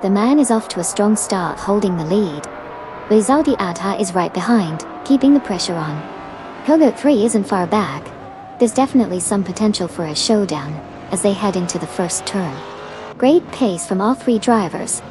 The man is off to a strong start, holding the lead. Rizaldi Adha is right behind, keeping the pressure on. Kogo 3 isn't far back. There's definitely some potential for a showdown as they head into the first turn. Great pace from all three drivers.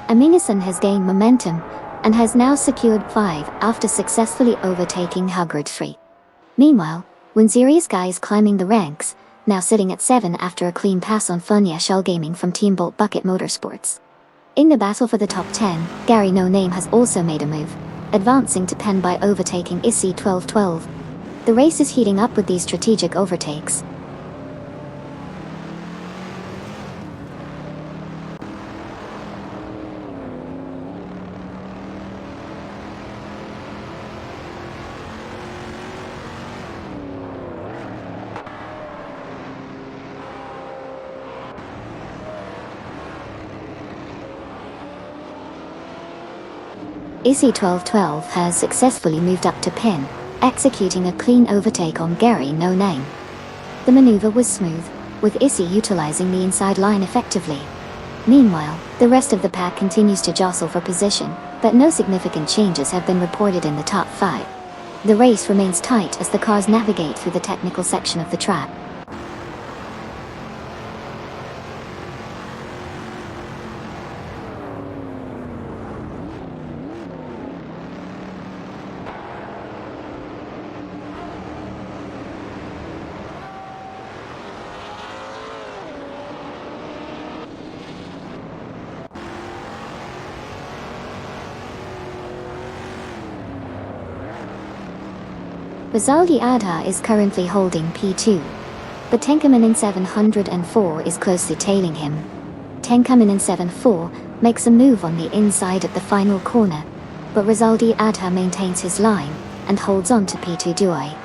Aminison has gained momentum and has now secured 5 after successfully overtaking Huggard 3. Meanwhile, Winzerius Guy is climbing the ranks, now sitting at 7 after a clean pass on Funya Shell Gaming from Team Bolt Bucket Motorsports. In the battle for the top 10, Gary No Name has also made a move, advancing to Penn by overtaking Issy 1212. The race is heating up with these strategic overtakes. Issy 1212 has successfully moved up to Penn, executing a clean overtake on Gary No Name. The maneuver was smooth, with Issy utilizing the inside line effectively. Meanwhile, the rest of the pack continues to jostle for position, but no significant changes have been reported in the top 5. The race remains tight as the cars navigate through the technical section of the track. Rizaldi Adha is currently holding P2, but Tenkaman 704 is closely tailing him. Tenkaman 74 makes a move on the inside at the final corner, but Rizaldi Adha maintains his line and holds on to P2 Duai.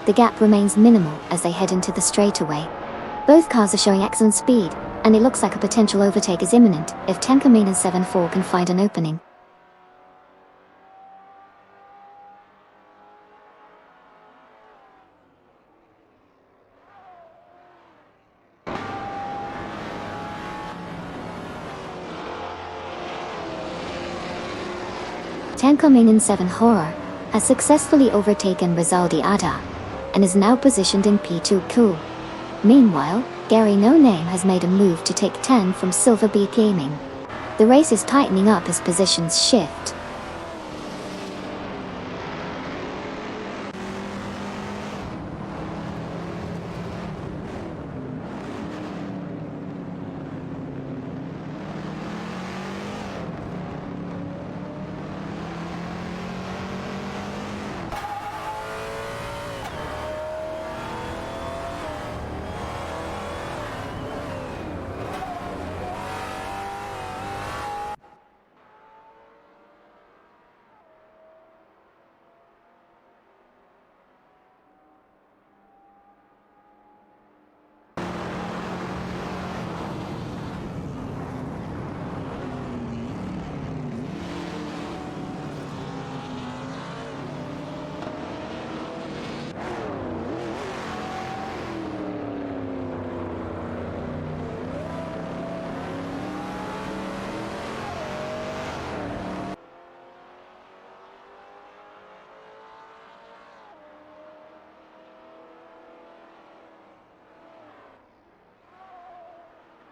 The gap remains minimal as they head into the straightaway. Both cars are showing excellent speed, and it looks like a potential overtake is imminent if Tenkaman 74 can find an opening. Tenkaman 7 Horror has successfully overtaken Rizaldi Adha and is now positioned in P2 Cool. Meanwhile, Gary No Name has made a move to take 10 from Silver Beat Gaming. The race is tightening up as positions shift.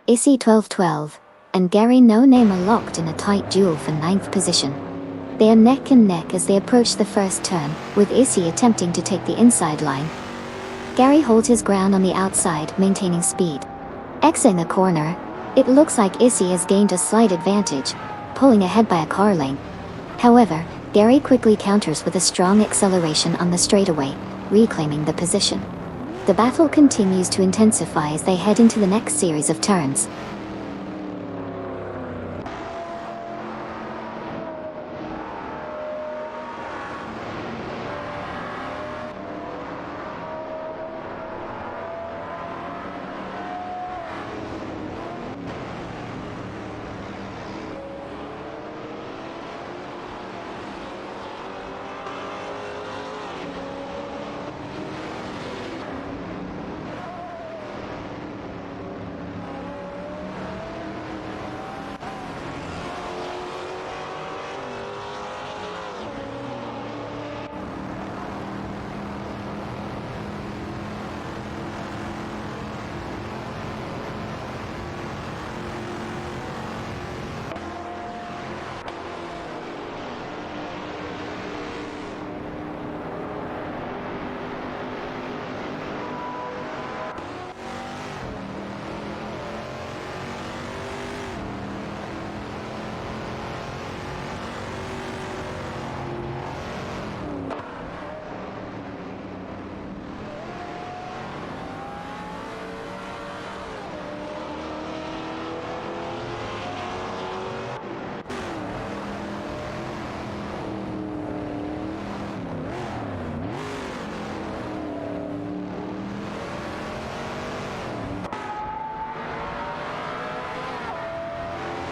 Issy 1212 and Gary No Name are locked in a tight duel for 9th position. They are neck and neck as they approach the first turn, with Issy attempting to take the inside line. Gary holds his ground on the outside, maintaining speed. Exiting the corner, it looks like Issy has gained a slight advantage, pulling ahead by a car length. However, Gary quickly counters with a strong acceleration on the straightaway, reclaiming the position. The battle continues to intensify as they head into the next series of turns.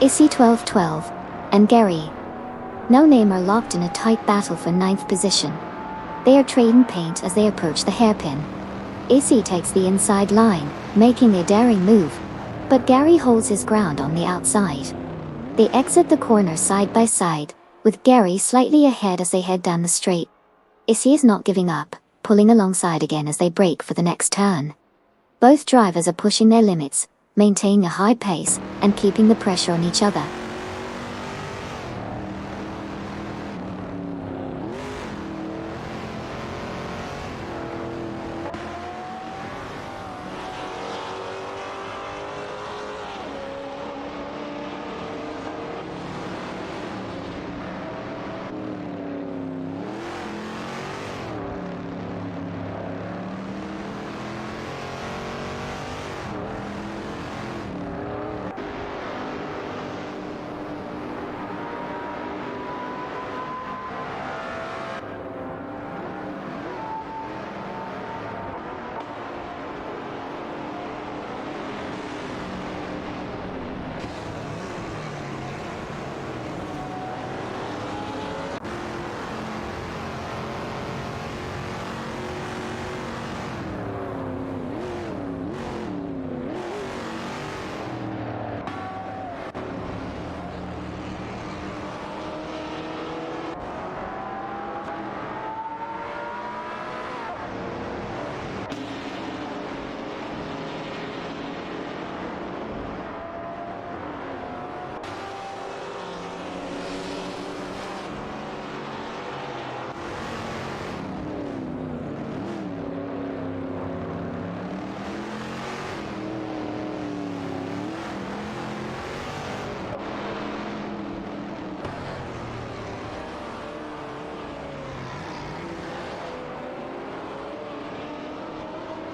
Issy 1212 and Gary No Name are locked in a tight battle for 9th position. They are trading paint as they approach the hairpin. Issy takes the inside line, making a daring move, but Gary holds his ground on the outside. They exit the corner side by side, with Gary slightly ahead as they head down the straight. Issy is not giving up, pulling alongside again as they brake for the next turn. Both drivers are pushing their limits, maintaining a high pace, and keeping the pressure on each other.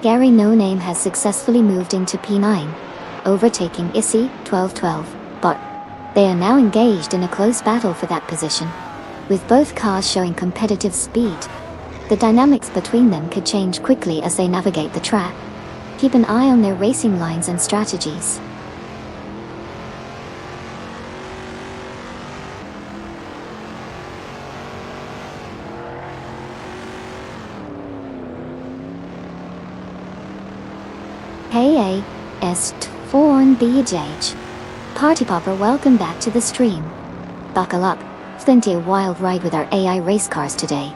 Gary No Name has successfully moved into P9, overtaking Issy 1212, but they are now engaged in a close battle for that position. With both cars showing competitive speed, the dynamics between them could change quickly as they navigate the track. Keep an eye on their racing lines and strategies. Hey, Est4BJ. Party Popper, welcome back to the stream. Buckle up, plenty of wild ride with our AI race cars today.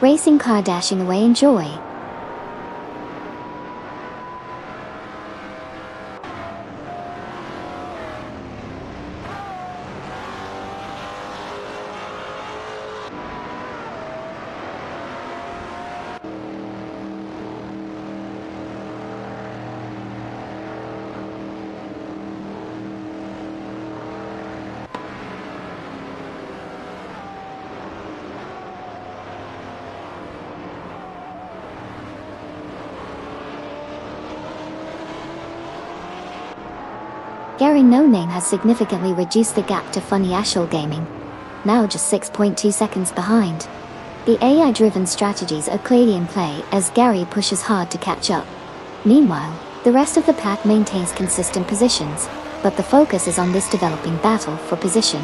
Racing car dashing away, enjoy. Gary No Name has significantly reduced the gap to Funny Ashel Gaming, now just 6.2 seconds behind. The AI-driven strategies are clearly in play as Gary pushes hard to catch up. Meanwhile, the rest of the pack maintains consistent positions, but the focus is on this developing battle for position.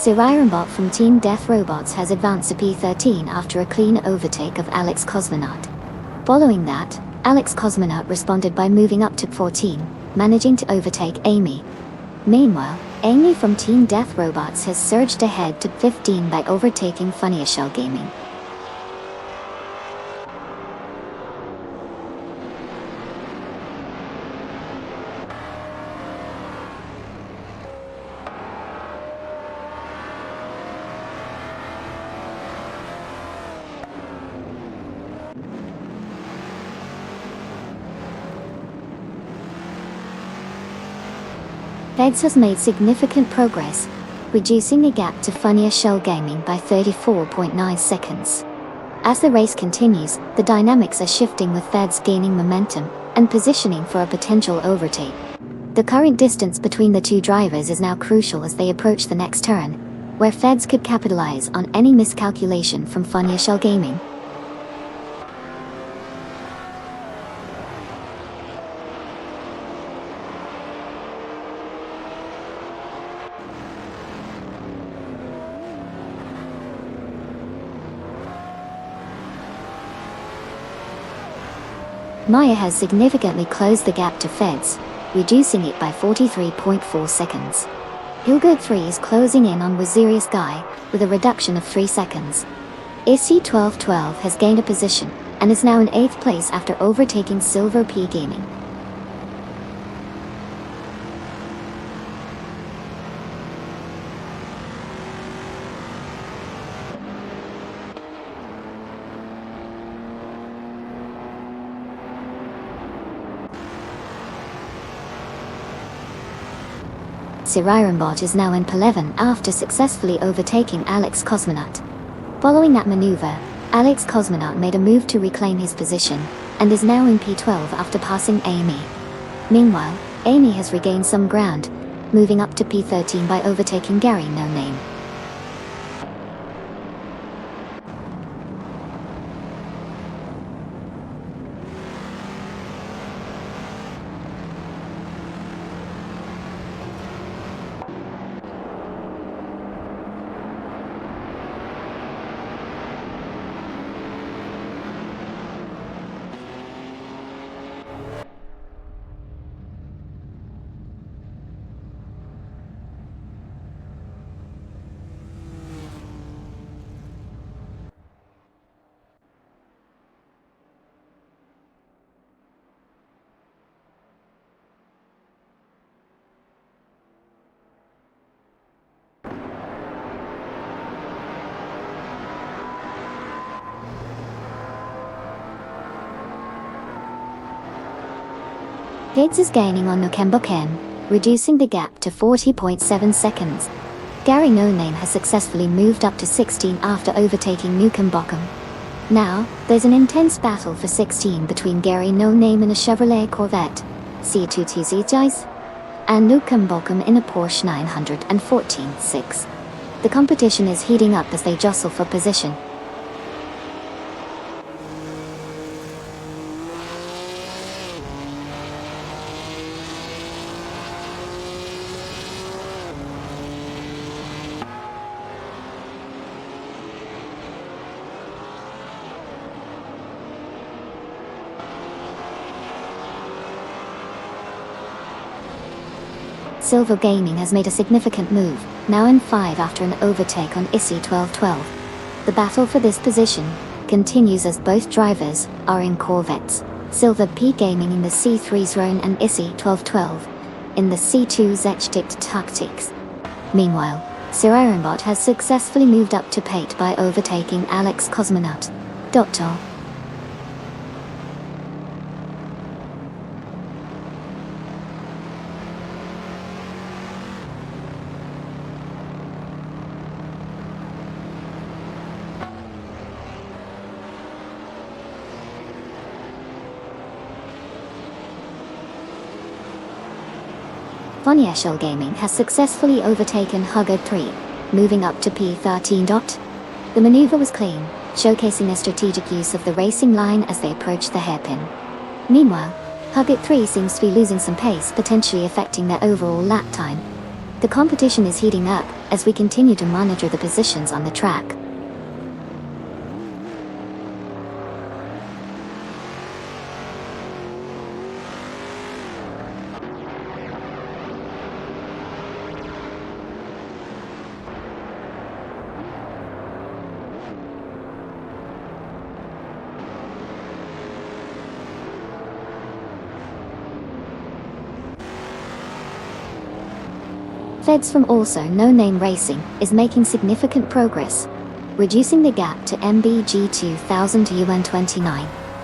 Sirironbot from Team Death Robots has advanced to P13 after a clean overtake of Alex Cosmonaut. Following that, Alex Cosmonaut responded by moving up to 14, managing to overtake Amy. Meanwhile, Amy from Team Death Robots has surged ahead to 15 by overtaking Funny Ashel Gaming. Feds has made significant progress, reducing the gap to Funny Ashel Gaming by 34.9 seconds. As the race continues, the dynamics are shifting with Feds gaining momentum, and positioning for a potential overtake. The current distance between the two drivers is now crucial as they approach the next turn, where Feds could capitalize on any miscalculation from Funny Shell Gaming. Maya has significantly closed the gap to Feds, reducing it by 43.4 seconds. Hilgard 3 is closing in on Wazirius Guy, with a reduction of 3 seconds. Issy 1212 has gained a position, and is now in 8th place after overtaking Silver P Gaming. Sirairenbot is now in P11 after successfully overtaking Alex Cosmonaut. Following that maneuver, Alex Cosmonaut made a move to reclaim his position, and is now in P12 after passing Amy. Meanwhile, Amy has regained some ground, moving up to P13 by overtaking Gary No Name. Feds is gaining on Nukemboken, reducing the gap to 40.7 seconds. Gary No Name has successfully moved up to 16 after overtaking Nukemboken. Now, there's an intense battle for 16 between Gary No Name in a Chevrolet Corvette C2TZ and Nukemboken in a Porsche 914-6. The competition is heating up as they jostle for position. Silver Gaming has made a significant move, now in 5 after an overtake on Issy 1212. The battle for this position continues as both drivers are in Corvettes. Silver P Gaming in the C3 Zone and Issy 1212 in the C2 Zechtikt Tactics. Meanwhile, Sirairenbot has successfully moved up to Pate by overtaking Alex Cosmonaut. Dr. Funny Shell Gaming has successfully overtaken Huggard 3, moving up to P13. The maneuver was clean, showcasing their strategic use of the racing line as they approached the hairpin. Meanwhile, Huggard 3 seems to be losing some pace, potentially affecting their overall lap time. The competition is heating up as we continue to monitor the positions on the track. Feds from Also No Name Racing is making significant progress, reducing the gap to MBG 2000 to UN29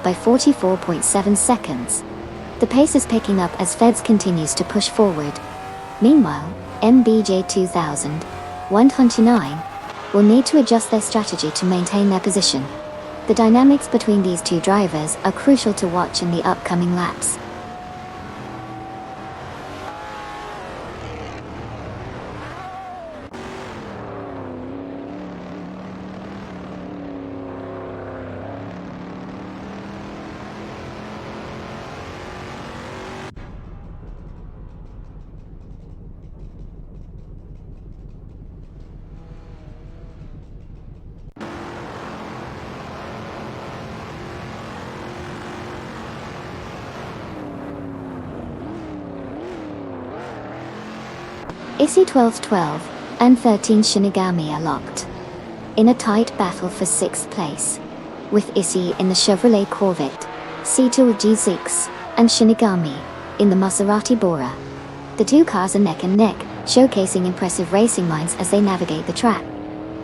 by 44.7 seconds. The pace is picking up as Feds continues to push forward. Meanwhile, MBJ 2000, 129, will need to adjust their strategy to maintain their position. The dynamics between these two drivers are crucial to watch in the upcoming laps. Issy 12-12 and 13 Shinigami are locked in a tight battle for 6th place, with Issy in the Chevrolet Corvette, C2 G6, and Shinigami in the Maserati Bora. The two cars are neck and neck, showcasing impressive racing minds as they navigate the track.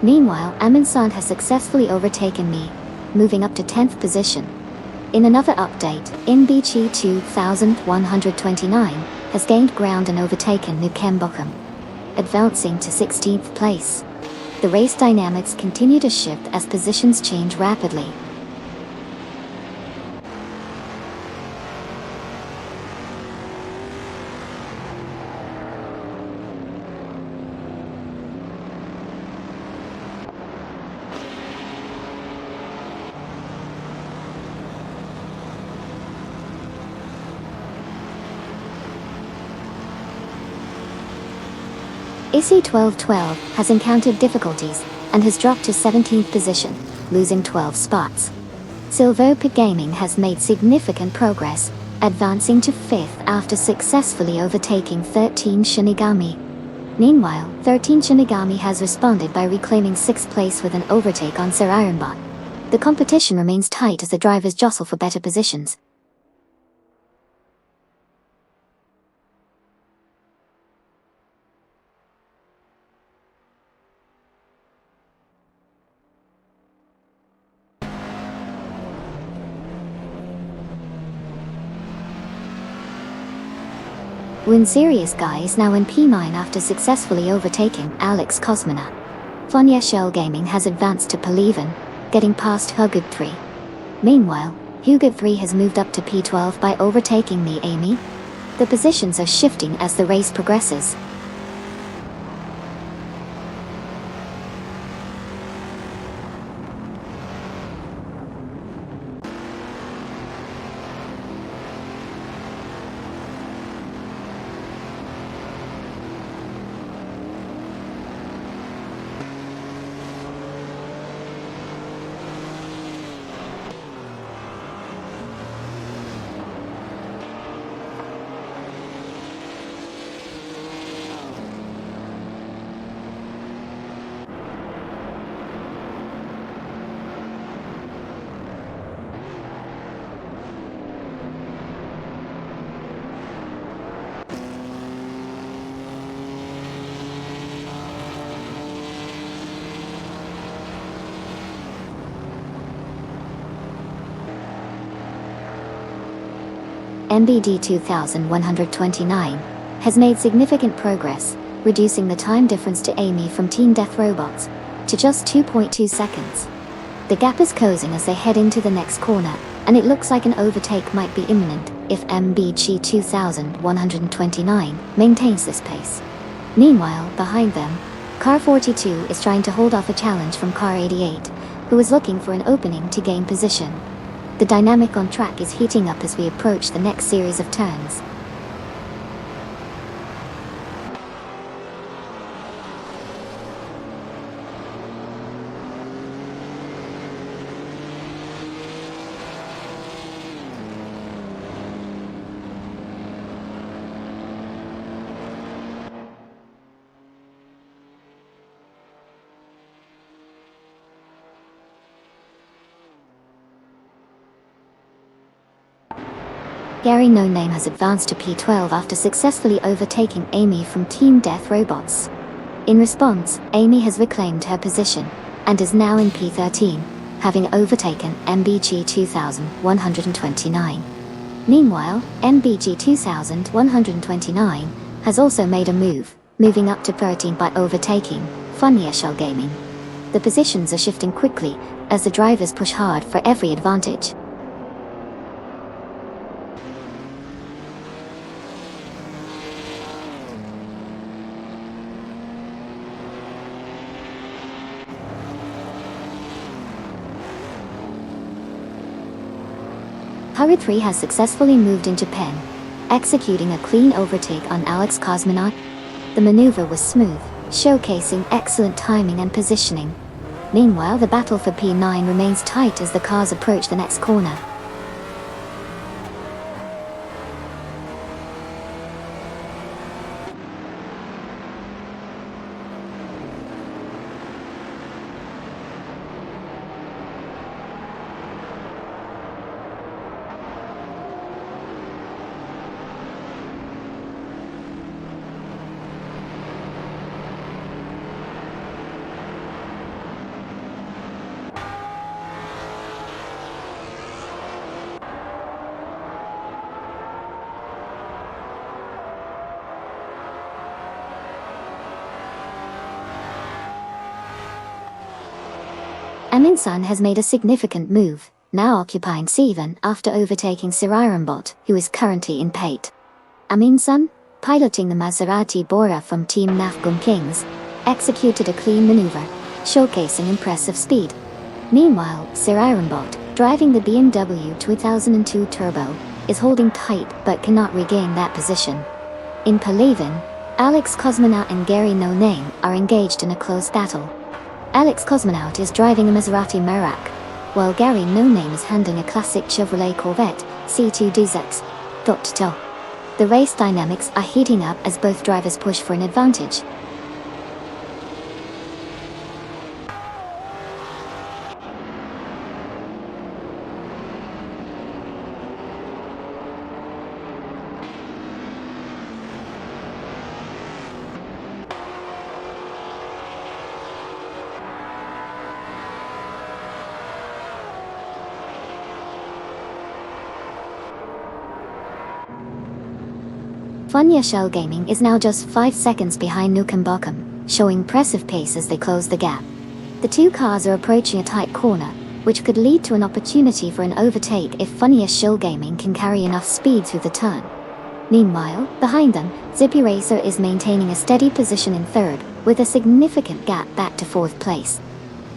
Meanwhile, Amin-san has successfully overtaken me, moving up to 10th position. In another update, NBG 2129 has gained ground and overtaken Nukem Bochum, advancing to 16th place. The race dynamics continue to shift as positions change rapidly. Issy 12-12 has encountered difficulties and has dropped to 17th position, losing 12 spots. Silver Pit Gaming has made significant progress, advancing to 5th after successfully overtaking 13 Shinigami. Meanwhile, 13 Shinigami has responded by reclaiming 6th place with an overtake on Sir Ironbot. The competition remains tight as the drivers jostle for better positions. Win Serious Guy is now in P9 after successfully overtaking Alex Cosmina. Fonya Shell Gaming has advanced to P11, getting past Hugud 3. Meanwhile, Hugud 3 has moved up to P12 by overtaking me Amy. The positions are shifting as the race progresses. MBD 2129 has made significant progress, reducing the time difference to Amy from Team Death Robots to just 2.2 seconds. The gap is closing as they head into the next corner, and it looks like an overtake might be imminent if MBG 2129 maintains this pace. Meanwhile, behind them, Car 42 is trying to hold off a challenge from Car 88, who is looking for an opening to gain position. The dynamic on track is heating up as we approach the next series of turns. Gary No Name has advanced to P12 after successfully overtaking Amy from Team Death Robots. In response, Amy has reclaimed her position and is now in P13, having overtaken MBG 2129. Meanwhile, MBG 2129 has also made a move, moving up to 13 by overtaking Funya Shell Gaming. The positions are shifting quickly, as the drivers push hard for every advantage. Hugger 3 has successfully moved into Pen, executing a clean overtake on Alex Cosmonaut. The maneuver was smooth, showcasing excellent timing and positioning. Meanwhile, the battle for P9 remains tight as the cars approach the next corner. Amundsen has made a significant move, now occupying C7 after overtaking Sirarimbot, who is currently in P8. Amundsen, piloting the Maserati Bora from Team Nafgum Kings, executed a clean maneuver, showcasing impressive speed. Meanwhile, Sirarimbot, driving the BMW 2002 Turbo, is holding tight but cannot regain that position. In P11, Alex Cosmonaut and Gary No Name are engaged in a close battle. Alex Cosmonaut is driving a Maserati Merak, while Gary No Name is handling a classic Chevrolet Corvette C2 DZX. The race dynamics are heating up as both drivers push for an advantage. Funya Shell Gaming is now just 5 seconds behind Nukem Bochum, showing impressive pace as they close the gap. The two cars are approaching a tight corner, which could lead to an opportunity for an overtake if Funya Shell Gaming can carry enough speed through the turn. Meanwhile, behind them, Zippy Racer is maintaining a steady position in third, with a significant gap back to fourth place.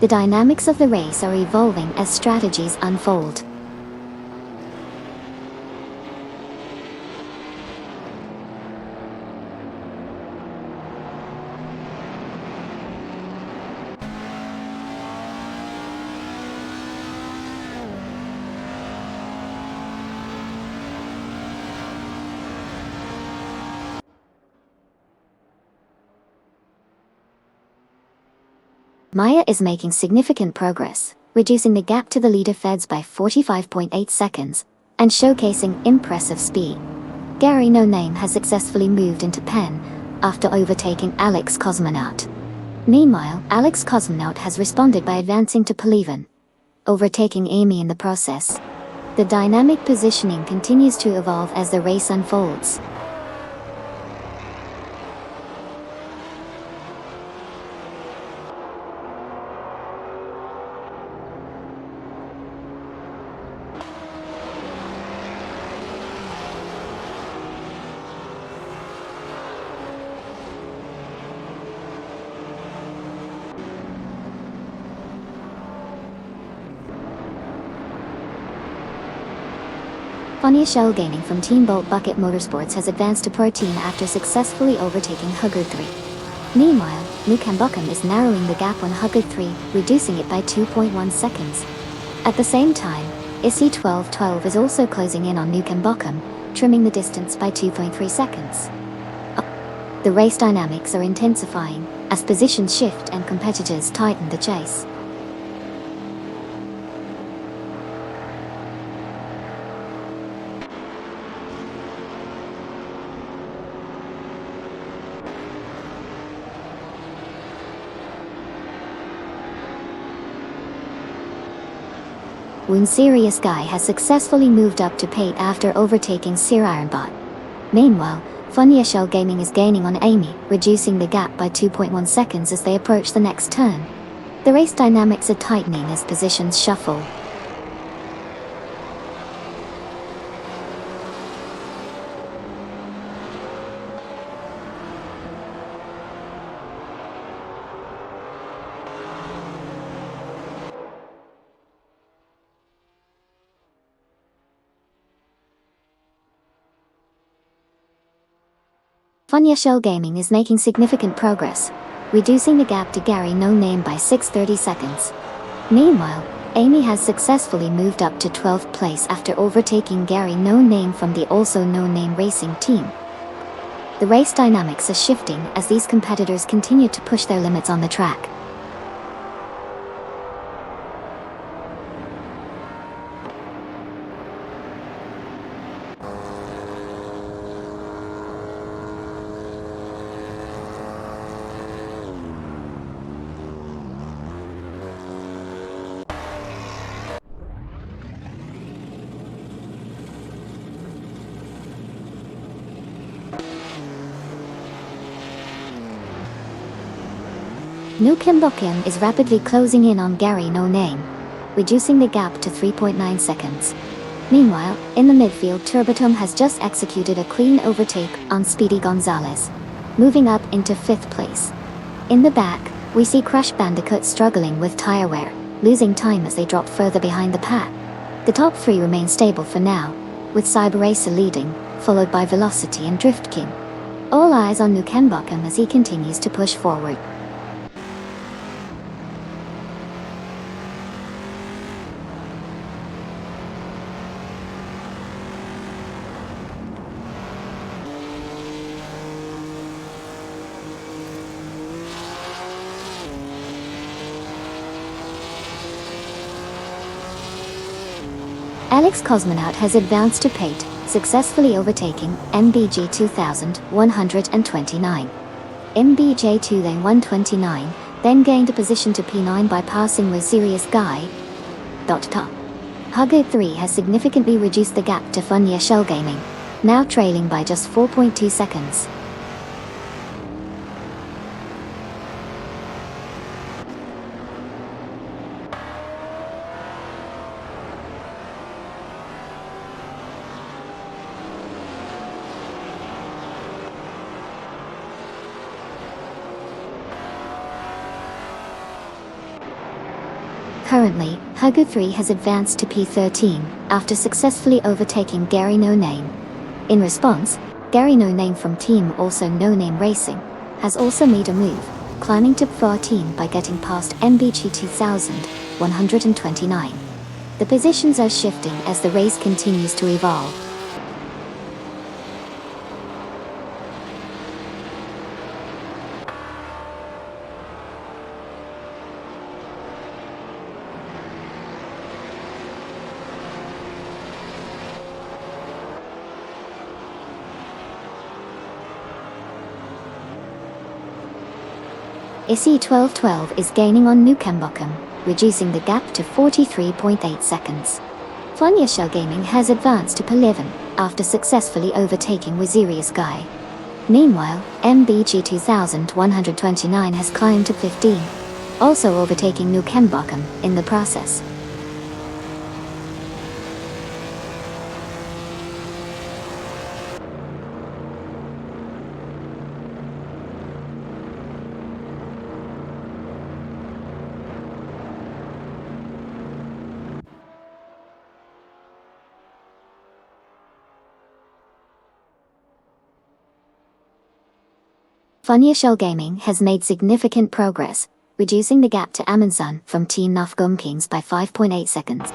The dynamics of the race are evolving as strategies unfold. Maya is making significant progress, reducing the gap to the leader Feds by 45.8 seconds, and showcasing impressive speed. Gary No Name has successfully moved into Pen, after overtaking Alex Cosmonaut. Meanwhile, Alex Cosmonaut has responded by advancing to P11, overtaking Amy in the process. The dynamic positioning continues to evolve as the race unfolds. Funya Shell Gaming from Team Bolt Bucket Motorsports has advanced to Pro Team after successfully overtaking Hugger 3. Meanwhile, Nukem Bochum is narrowing the gap on Hugger 3, reducing it by 2.1 seconds. At the same time, ISI 1212 is also closing in on Nukem Bochum, trimming the distance by 2.3 seconds. The race dynamics are intensifying, as positions shift and competitors tighten the chase. Serious Guy has successfully moved up to P8 after overtaking Sirarimbot. Meanwhile, Funya Shell Gaming is gaining on Amy, reducing the gap by 2.1 seconds as they approach the next turn. The race dynamics are tightening as positions shuffle. Funya Shell Gaming is making significant progress, reducing the gap to Gary No Name by 6:30 seconds. Meanwhile, Amy has successfully moved up to 12th place after overtaking Gary No Name from the also No Name racing team. The race dynamics are shifting as these competitors continue to push their limits on the track. New Kimbokian is rapidly closing in on Gary No Name, reducing the gap to 3.9 seconds. Meanwhile, in the midfield, Turbotom has just executed a clean overtake on Speedy Gonzalez, moving up into 5th place. In the back, we see Crash Bandicoot struggling with tire wear, losing time as they drop further behind the pack. The top 3 remain stable for now, with Cyber Racer leading, followed by Velocity and Drift King. All eyes on New Kimbokian as he continues to push forward. Alex Cosmonaut has advanced to P8, successfully overtaking MBG 2129. MBJ 2129 then gained a position to P9 by passing with Sirius Guy. Hugo 3 has significantly reduced the gap to Funya Shell Gaming, now trailing by just 4.2 seconds. Currently, Hugo 3 has advanced to P13, after successfully overtaking Gary No Name. In response, Gary No Name from Team Also No Name Racing has also made a move, climbing to P14 by getting past MBG 2129. The positions are shifting as the race continues to evolve. ISI 1212 is gaining on New Kimbokian, reducing the gap to 43.8 seconds. Funya Shell Gaming has advanced to P11, after successfully overtaking Wazirius Guy. Meanwhile, MBG 2129 has climbed to 15, also overtaking New Kimbokian in the process. Funya Shell Gaming has made significant progress, reducing the gap to Amundsen from Team Nafgum Kings by 5.8 seconds.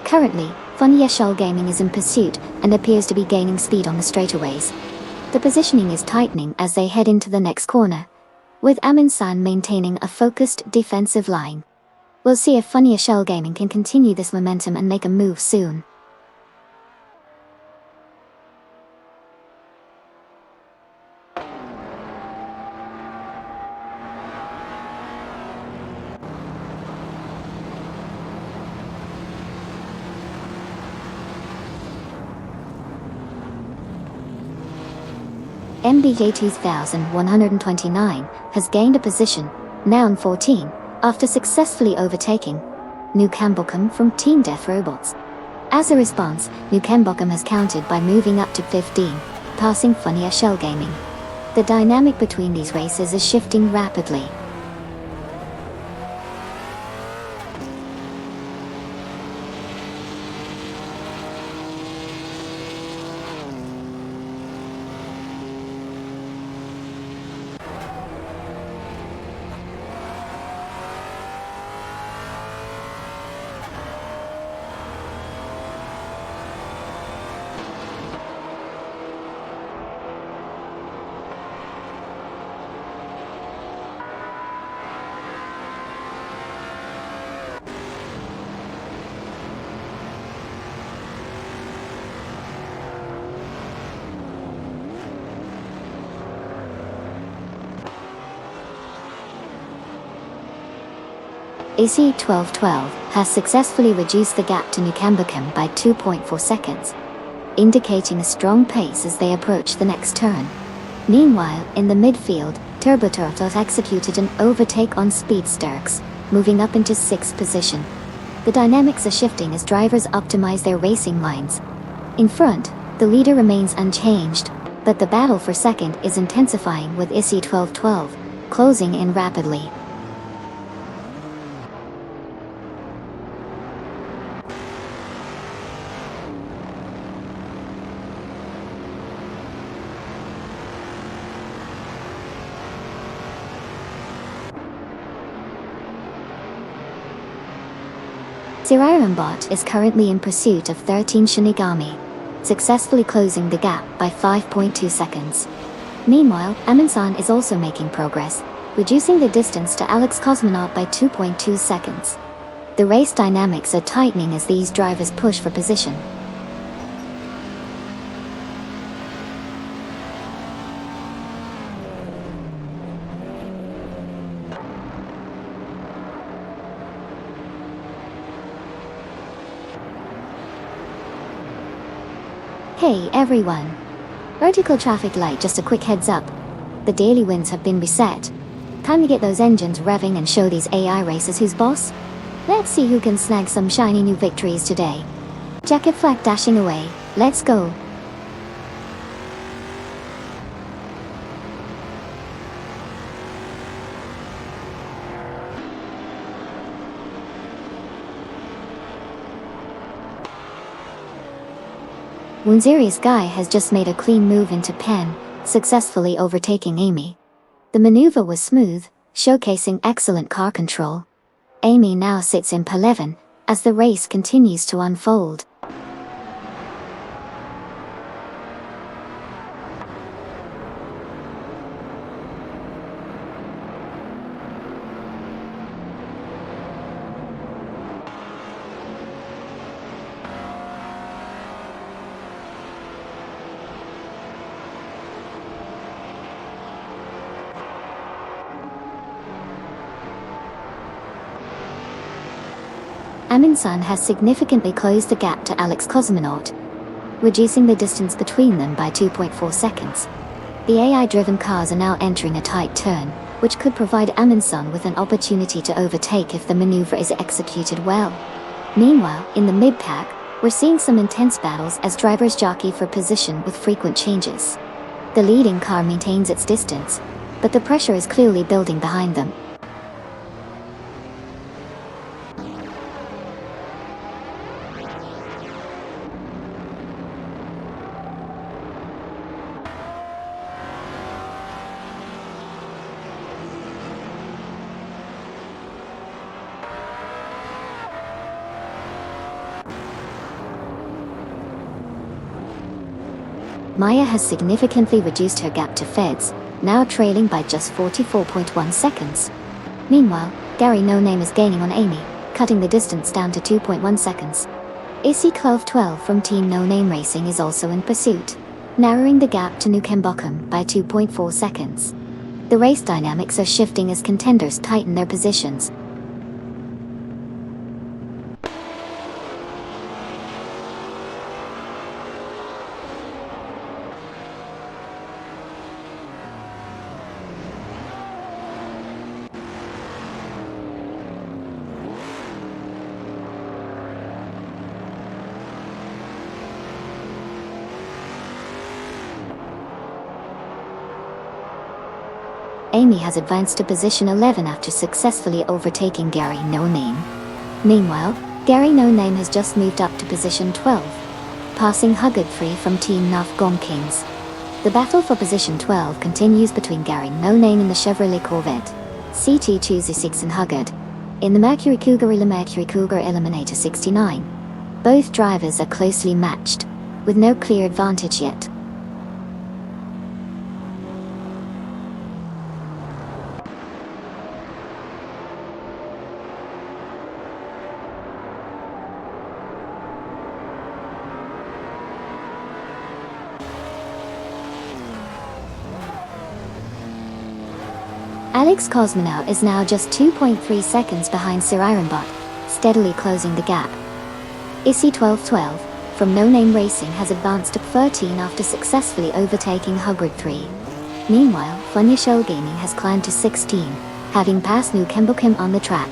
Currently, Funya Shell Gaming is in pursuit and appears to be gaining speed on the straightaways. The positioning is tightening as they head into the next corner, with Amundsen maintaining a focused defensive line. We'll see if Funya Shell Gaming can continue this momentum and make a move soon. MBJ 2129 has gained a position, now in 14, after successfully overtaking Nukembokum from Team Death Robots. As a response, Nukembokum has countered by moving up to 15, passing Funnier Shell Gaming. The dynamic between these races is shifting rapidly. AC1212 has successfully reduced the gap to Nukembokum by 2.4 seconds, indicating a strong pace as they approach the next turn. Meanwhile, in the midfield, Turboturtle executed an overtake on Speedsterks, moving up into 6th position. The dynamics are shifting as drivers optimize their racing minds. In front, the leader remains unchanged, but the battle for second is intensifying with AC1212 closing in rapidly. Sirairumbot is currently in pursuit of 13 Shinigami, successfully closing the gap by 5.2 seconds. Meanwhile, Amundsen is also making progress, reducing the distance to Alex Cosmonaut by 2.2 seconds. The race dynamics are tightening as these drivers push for position. Hey everyone! Vertical traffic light, just a quick heads up. The daily wins have been reset. Time to get those engines revving and show these AI racers who's boss. Let's see who can snag some shiny new victories today. Jacket Flak dashing away, let's go! Wounzerius Guy has just made a clean move into Pen, successfully overtaking Amy. The maneuver was smooth, showcasing excellent car control. Amy now sits in P11, as the race continues to unfold. Amundsen has significantly closed the gap to Alex Cosmonaut, reducing the distance between them by 2.4 seconds. The AI-driven cars are now entering a tight turn, which could provide Amundsen with an opportunity to overtake if the maneuver is executed well. Meanwhile, in the mid-pack, we're seeing some intense battles as drivers jockey for position with frequent changes. The leading car maintains its distance, but the pressure is clearly building behind them. Maya has significantly reduced her gap to Feds, now trailing by just 44.1 seconds. Meanwhile, Gary No Name is gaining on Amy, cutting the distance down to 2.1 seconds. AC1212 from Team No Name Racing is also in pursuit, narrowing the gap to Nukembokum by 2.4 seconds. The race dynamics are shifting as contenders tighten their positions. Amy has advanced to position 11 after successfully overtaking Gary No Name. Meanwhile, Gary No Name has just moved up to position 12, passing Huggard 3 from Team Nafgong Kings. The battle for position 12 continues between Gary No Name and the Chevrolet Corvette CT206 and Huggard in the Mercury Cougar Eliminator 69. Both drivers are closely matched, with no clear advantage yet. Alex Cosmonaut is now just 2.3 seconds behind Sir Ironbot, steadily closing the gap. Issy 1212 from No Name Racing has advanced to 13 after successfully overtaking Hubbard 3. Meanwhile, Funya Show Gaming has climbed to 16, having passed New Kembokim on the track.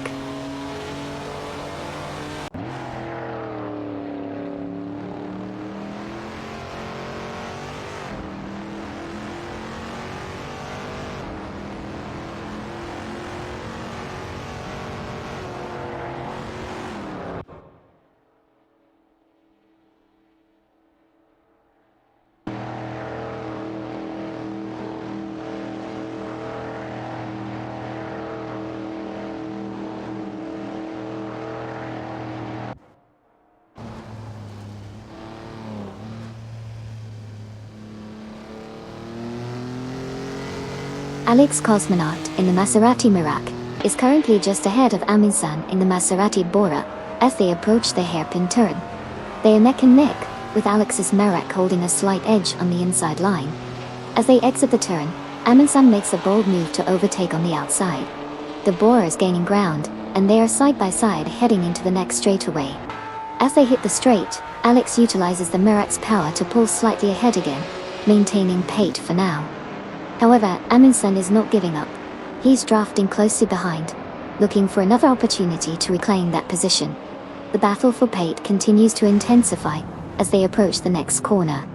Alex Cosmonaut in the Maserati Merak is currently just ahead of Amin-san in the Maserati Bora as they approach the hairpin turn. They are neck and neck, with Alex's Merak holding a slight edge on the inside line. As they exit the turn, Amin-san makes a bold move to overtake on the outside. The Bora is gaining ground, and they are side by side heading into the next straightaway. As they hit the straight, Alex utilizes the Merak's power to pull slightly ahead again, maintaining pate for now. However, Amin-san is not giving up. He's drafting closely behind, looking for another opportunity to reclaim that position. The battle for pate continues to intensify as they approach the next corner.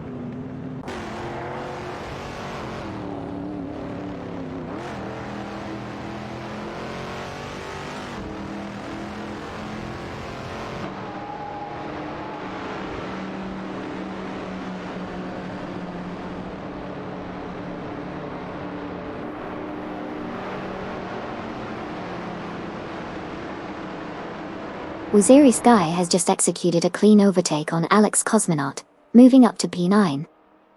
Waziri Sky has just executed a clean overtake on Alex Cosmonaut, moving up to P9.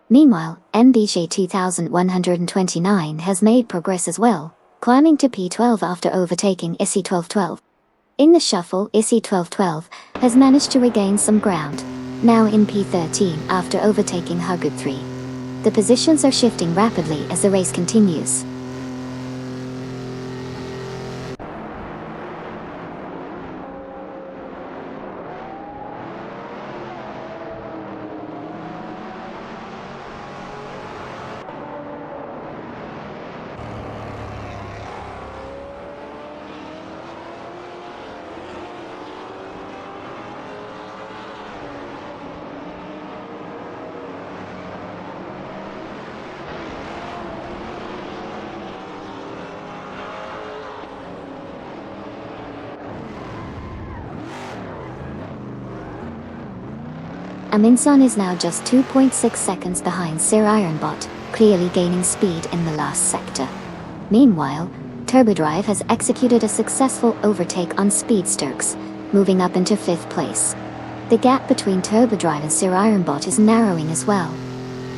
Meanwhile, MBJ 2129 has made progress as well, climbing to P12 after overtaking Issy 1212. In the shuffle, Issy 1212 has managed to regain some ground, now in P13 after overtaking Huggard 3. The positions are shifting rapidly as the race continues. Amin-san is now just 2.6 seconds behind Sir Ironbot, clearly gaining speed in the last sector. Meanwhile, Turbodrive has executed a successful overtake on Speedsterks, moving up into 5th place. The gap between Turbodrive and Sir Ironbot is narrowing as well.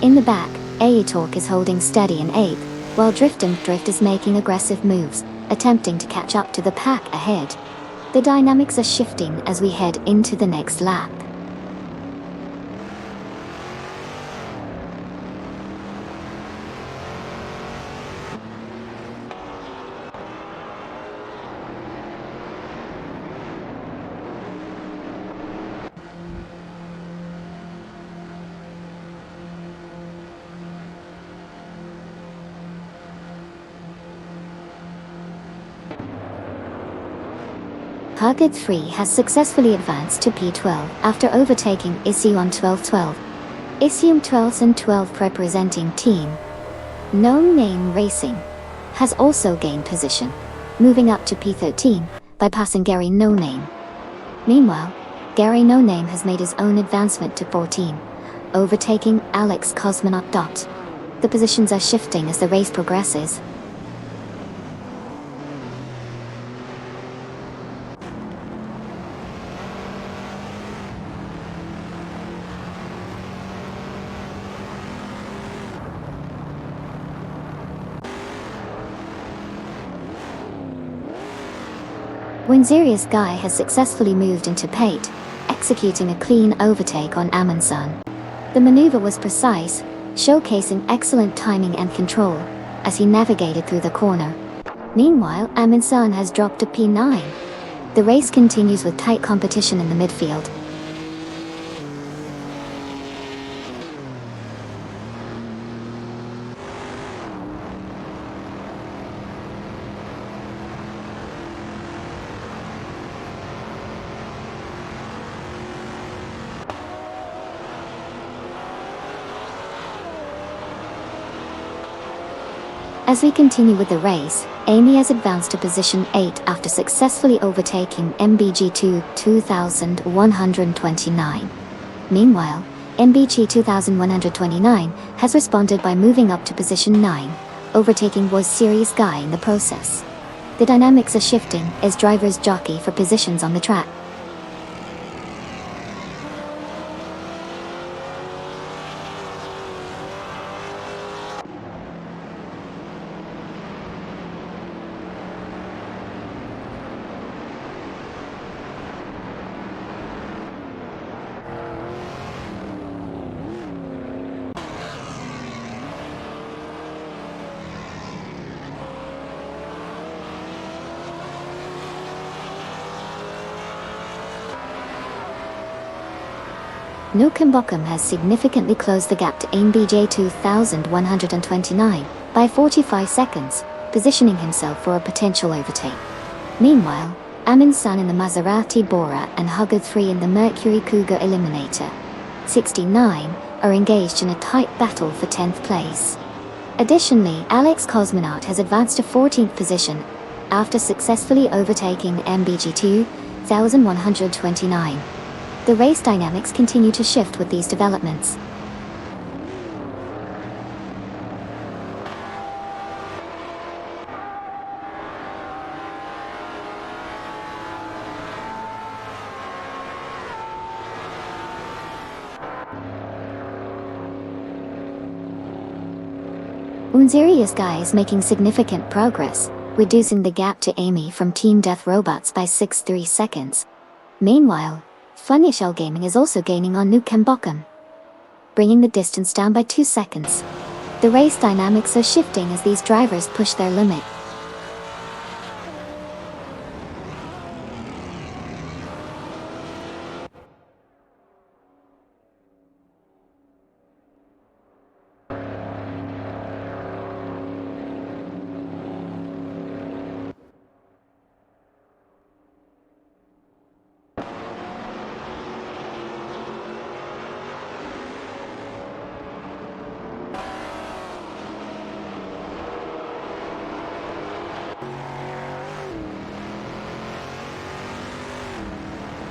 In the back, Aetork is holding steady in 8th, while Drift is making aggressive moves, attempting to catch up to the pack ahead. The dynamics are shifting as we head into the next lap. Huggard 3 has successfully advanced to P12 after overtaking Isium 1212. Isium 12 and 12 representing Team No Name Racing. has also gained position, moving up to P13, by passing Gary No Name. Meanwhile, Gary No Name has made his own advancement to 14, overtaking Alex Cosmonaut. The positions are shifting as the race progresses. Winzerius Guy has successfully moved into P8, executing a clean overtake on Amundsen. The maneuver was precise, showcasing excellent timing and control, as he navigated through the corner. Meanwhile, Amundsen has dropped to P9. The race continues with tight competition in the midfield. As we continue with the race, Amy has advanced to position 8 after successfully overtaking MBG2 2129. Meanwhile, MBG 2129 has responded by moving up to position 9, overtaking Was Serious Guy in the process. The dynamics are shifting as drivers jockey for positions on the track. Nukambokum has significantly closed the gap to MBJ 2129 by 45 seconds, positioning himself for a potential overtake. Meanwhile, Amundsen in the Maserati Bora and Huggard 3 in the Mercury Cougar Eliminator 69 are engaged in a tight battle for 10th place. Additionally, Alex Cosmonaut has advanced to 14th position after successfully overtaking MBG 2129. The race dynamics continue to shift with these developments. Unzerius Guy is making significant progress, reducing the gap to Amy from Team Death Robots by 63 seconds. Meanwhile, Funyashell Gaming is also gaining on Nukambokum, bringing the distance down by 2 seconds. The race dynamics are shifting as these drivers push their limit.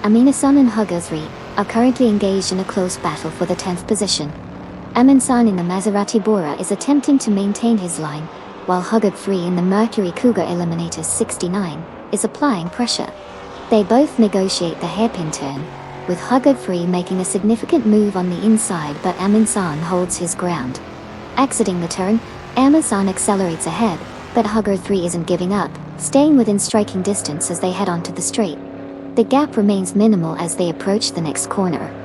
Amundsen and Huggard 3 are currently engaged in a close battle for the 10th position. Amundsen in the Maserati Bora is attempting to maintain his line, while Huggard 3 in the Mercury Cougar Eliminator 69 is applying pressure. They both negotiate the hairpin turn, with Huggard 3 making a significant move on the inside, but Amundsen holds his ground. Exiting the turn, Amundsen accelerates ahead, but Huggard 3 isn't giving up, staying within striking distance as they head onto the straight. The gap remains minimal as they approach the next corner.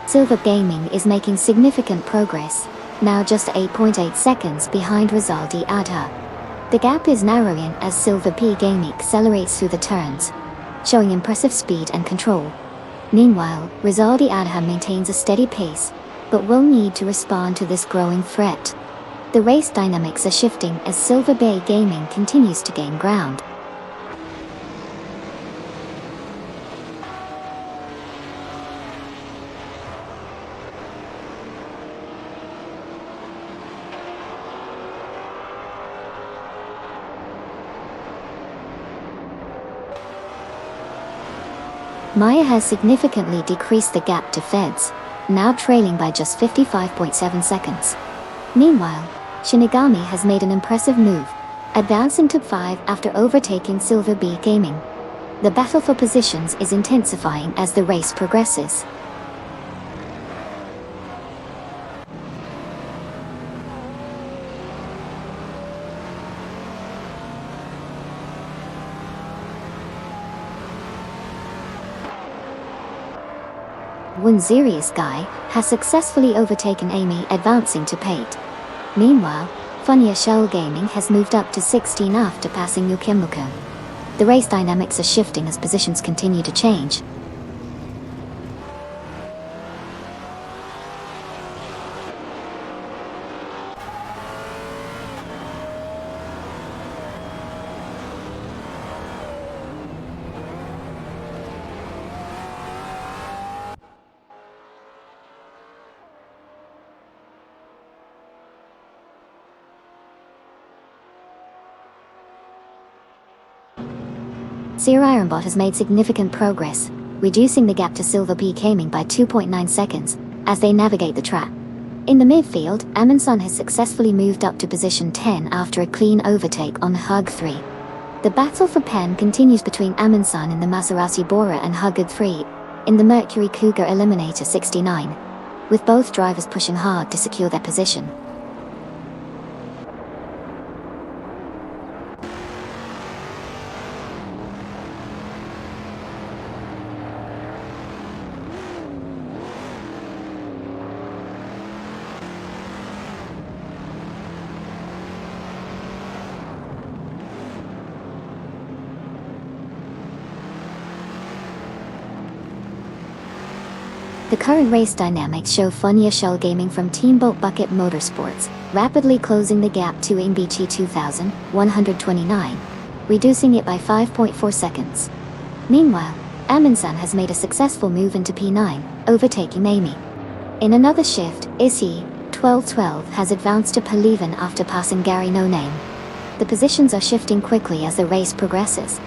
Silver Gaming is making significant progress, now just 8.8 seconds behind Rizaldi Adha. The gap is narrowing as Silver P Gaming accelerates through the turns. showing impressive speed and control. Meanwhile, Rizaldi Adham maintains a steady pace, but will need to respond to this growing threat. The race dynamics are shifting as Silver Bay Gaming continues to gain ground. Maya has significantly decreased the gap to Feds, now trailing by just 55.7 seconds. Meanwhile, Shinigami has made an impressive move, advancing to 5 after overtaking Silver Bee Gaming. The battle for positions is intensifying as the race progresses. One serious guy has successfully overtaken Amy, advancing to Pate. Meanwhile, Funya Shell Gaming has moved up to 16 after passing Nukemuku. The race dynamics are shifting as positions continue to change. Sir Ironbot has made significant progress, reducing the gap to Silver Bee Gaming by 2.9 seconds as they navigate the track. In the midfield, Amundsen has successfully moved up to position 10 after a clean overtake on Hug 3. The battle for pen continues between Amundsen in the Maserati Bora and Hugad 3 in the Mercury Cougar Eliminator 69, with both drivers pushing hard to secure their position. The current race dynamics show Funya Shell Gaming from Team Boat Bucket Motorsports rapidly closing the gap to MBG 2129, reducing it by 5.4 seconds. Meanwhile, Amundsen has made a successful move into P9, overtaking Amy. In another shift, Issy 1212 has advanced to P11 after passing Gary No Name. The positions are shifting quickly as the race progresses.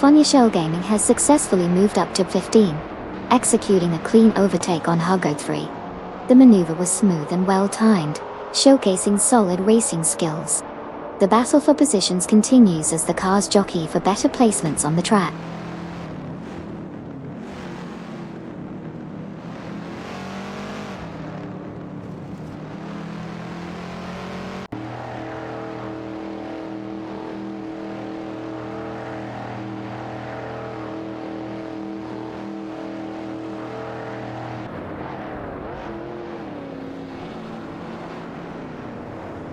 Funya Shell Gaming has successfully moved up to 15, executing a clean overtake on Hugad 3. The maneuver was smooth and well-timed, showcasing solid racing skills. The battle for positions continues as the cars jockey for better placements on the track.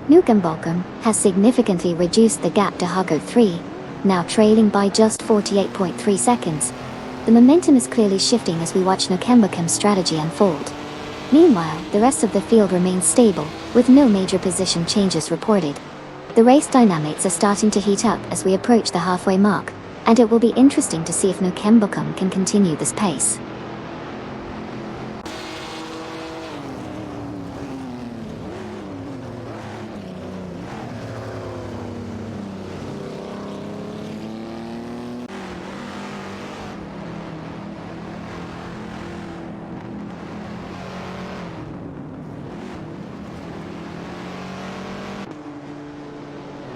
Nukem has significantly reduced the gap to Hugad 3, now trailing by just 48.3 seconds. The momentum is clearly shifting as we watch Nukem's strategy unfold. Meanwhile, the rest of the field remains stable, with no major position changes reported. The race dynamics are starting to heat up as we approach the halfway mark, and it will be interesting to see if Nukem can continue this pace.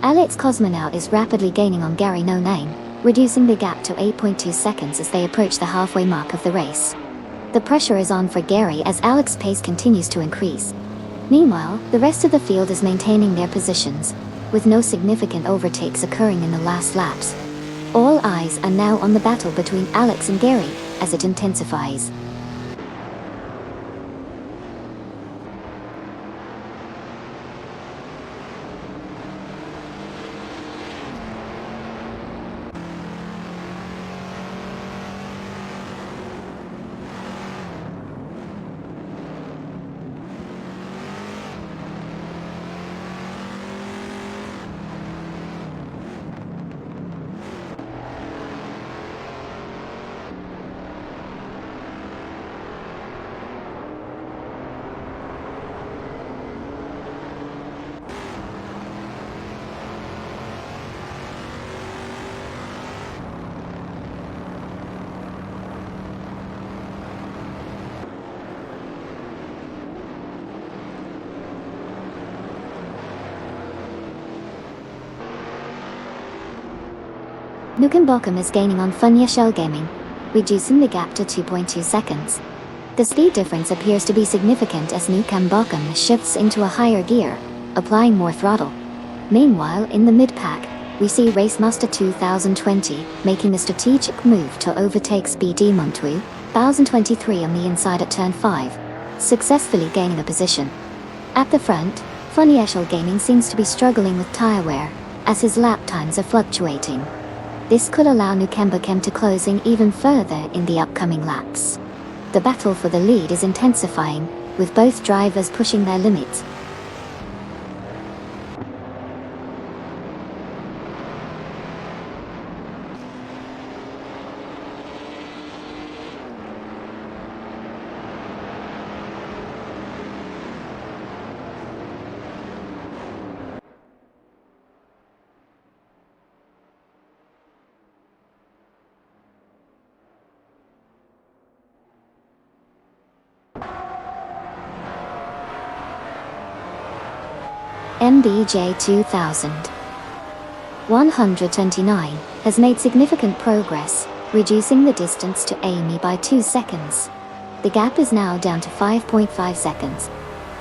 Alex Cosmonaut is rapidly gaining on Gary No Name, reducing the gap to 8.2 seconds as they approach the halfway mark of the race. The pressure is on for Gary as Alex's pace continues to increase. Meanwhile, the rest of the field is maintaining their positions, with no significant overtakes occurring in the last laps. All eyes are now on the battle between Alex and Gary, as it intensifies. Nukem is gaining on Funya Shell Gaming, reducing the gap to 2.2 seconds. The speed difference appears to be significant as Nukem shifts into a higher gear, applying more throttle. Meanwhile, in the mid-pack, we see Racemaster 2020 making the strategic move to overtake Speed Demon 2023 on the inside at turn 5, successfully gaining a position. At the front, Funya Shell Gaming seems to be struggling with tire wear, as his lap times are fluctuating. This could allow Nukem to closing even further in the upcoming laps. The battle for the lead is intensifying, with both drivers pushing their limits. MBJ 2129 has made significant progress, reducing the distance to Amy by 2 seconds. The gap is now down to 5.5 seconds.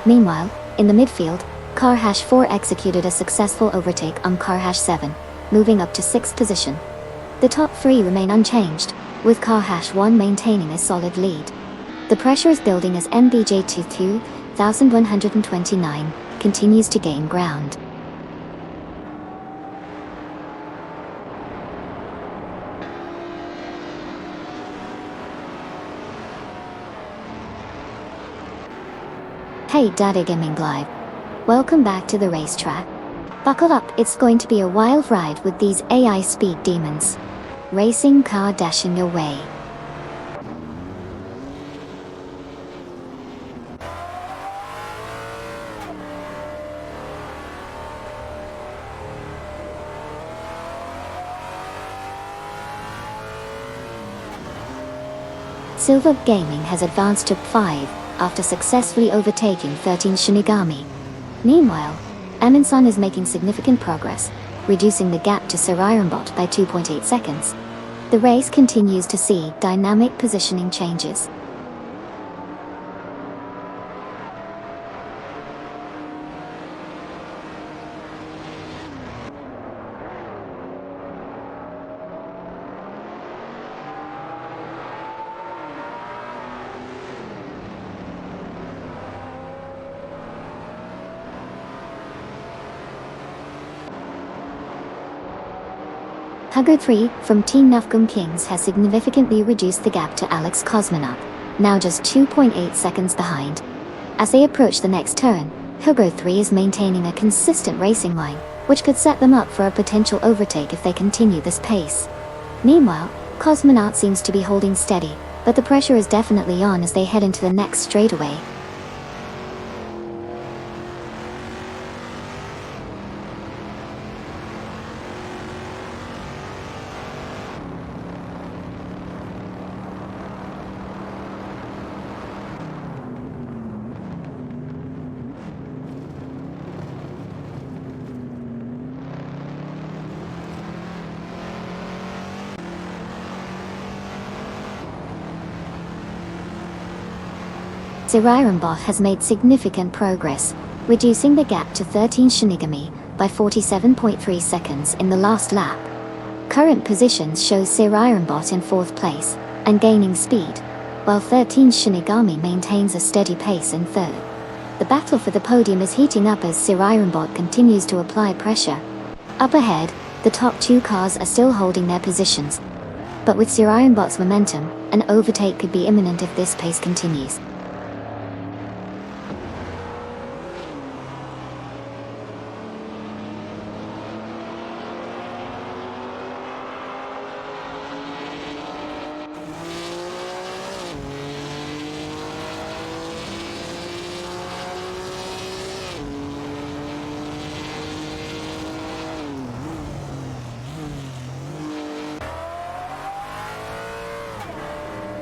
Meanwhile, in the midfield, Car-4 executed a successful overtake on Car-7, moving up to 6th position. The top 3 remain unchanged, with Car-1 maintaining a solid lead. The pressure is building as MBJ 2129 continues to gain ground. Hey Dada Gaming Live. Welcome back to the racetrack. Buckle up, it's going to be a wild ride with these AI speed demons. Racing car dashing your way. Silver Gaming has advanced to 5, after successfully overtaking 13 Shinigami. Meanwhile, Aminsan is making significant progress, reducing the gap to Sir Ironbot by 2.8 seconds. The race continues to see dynamic positioning changes. Hugger 3 from Team Nufgum Kings has significantly reduced the gap to Alex Cosmonaut, now just 2.8 seconds behind. As they approach the next turn, Hugger 3 is maintaining a consistent racing line, which could set them up for a potential overtake if they continue this pace. Meanwhile, Cosmonaut seems to be holding steady, but the pressure is definitely on as they head into the next straightaway. Sir Ironbot has made significant progress, reducing the gap to 13 Shinigami, by 47.3 seconds in the last lap. Current positions show Sir Ironbot in 4th place, and gaining speed, while 13 Shinigami maintains a steady pace in 3rd. The battle for the podium is heating up as Sir Ironbot continues to apply pressure. Up ahead, the top 2 cars are still holding their positions, but with Sir Ironbot's momentum, an overtake could be imminent if this pace continues.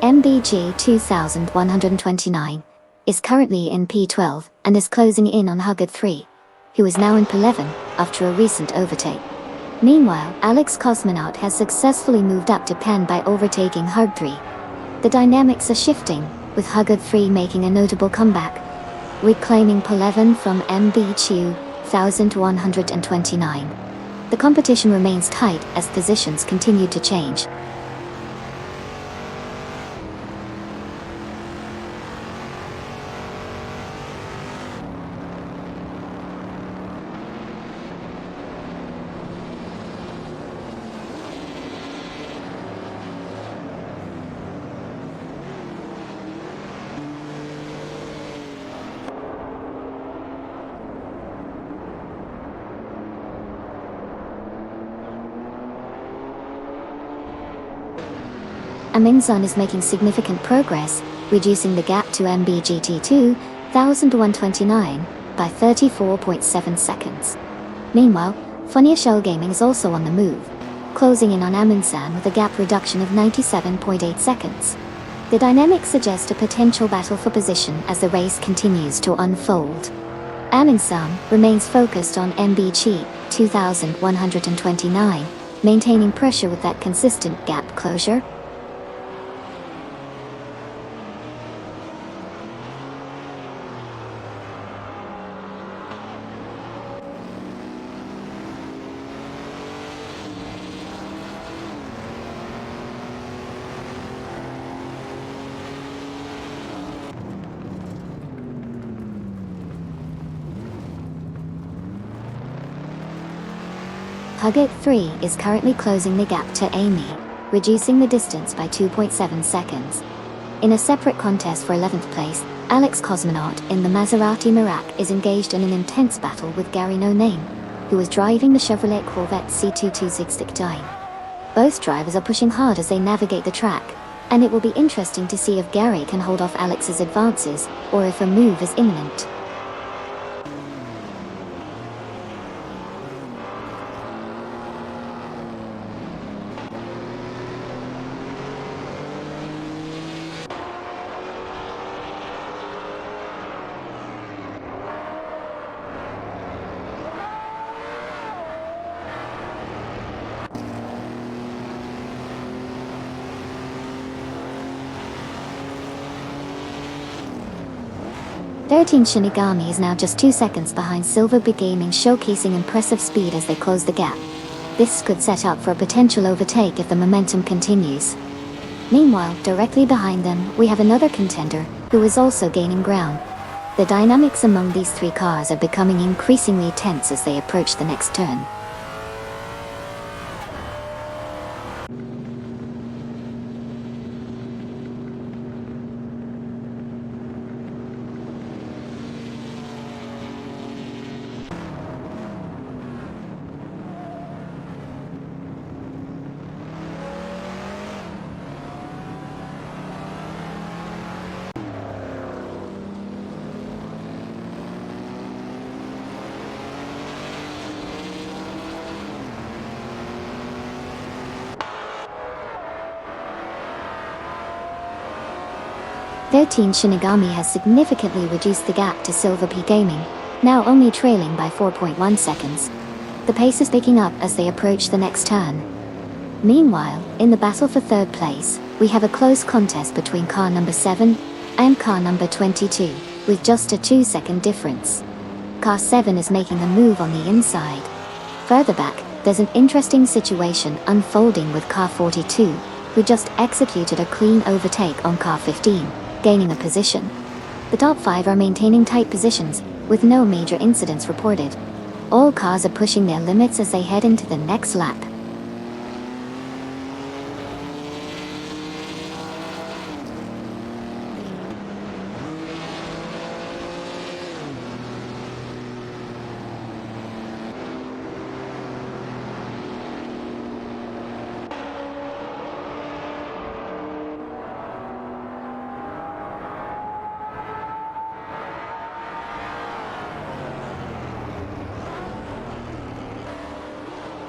MBG 2129 is currently in P12 and is closing in on Huggard 3, who is now in P11 after a recent overtake. Meanwhile, Alex Cosmonaut has successfully moved up to Pen by overtaking Hug 3. The dynamics are shifting, with Huggard 3 making a notable comeback, reclaiming P11 from MBG 1129. The competition remains tight as positions continue to change. Aminzon is making significant progress, reducing the gap to MBGT 2129 by 34.7 seconds. Meanwhile, Funnier Shell Gaming is also on the move, closing in on Aminsan with a gap reduction of 97.8 seconds. The dynamics suggest a potential battle for position as the race continues to unfold. Aminsan remains focused on MBG 2129, maintaining pressure with that consistent gap closure. Huggard 3 is currently closing the gap to Amy, reducing the distance by 2.7 seconds. In a separate contest for 11th place, Alex Cosmonaut in the Maserati Merak is engaged in an intense battle with Gary No Name, who is driving the Chevrolet Corvette C22669. Both drivers are pushing hard as they navigate the track, and it will be interesting to see if Gary can hold off Alex's advances, or if a move is imminent. Thirteen Shinigami is now just 2 seconds behind Silver Big Gaming, showcasing impressive speed as they close the gap. This could set up for a potential overtake if the momentum continues. Meanwhile, directly behind them, we have another contender, who is also gaining ground. The dynamics among these 3 cars are becoming increasingly tense as they approach the next turn. Thirteen Shinigami has significantly reduced the gap to Silver P Gaming, now only trailing by 4.1 seconds. The pace is picking up as they approach the next turn. Meanwhile, in the battle for 3rd place, we have a close contest between car number 7 and car number 22, with just a 2-second difference. Car 7 is making a move on the inside. Further back, there's an interesting situation unfolding with car 42, who just executed a clean overtake on car 15, gaining a position. The top 5 are maintaining tight positions, with no major incidents reported. All cars are pushing their limits as they head into the next lap.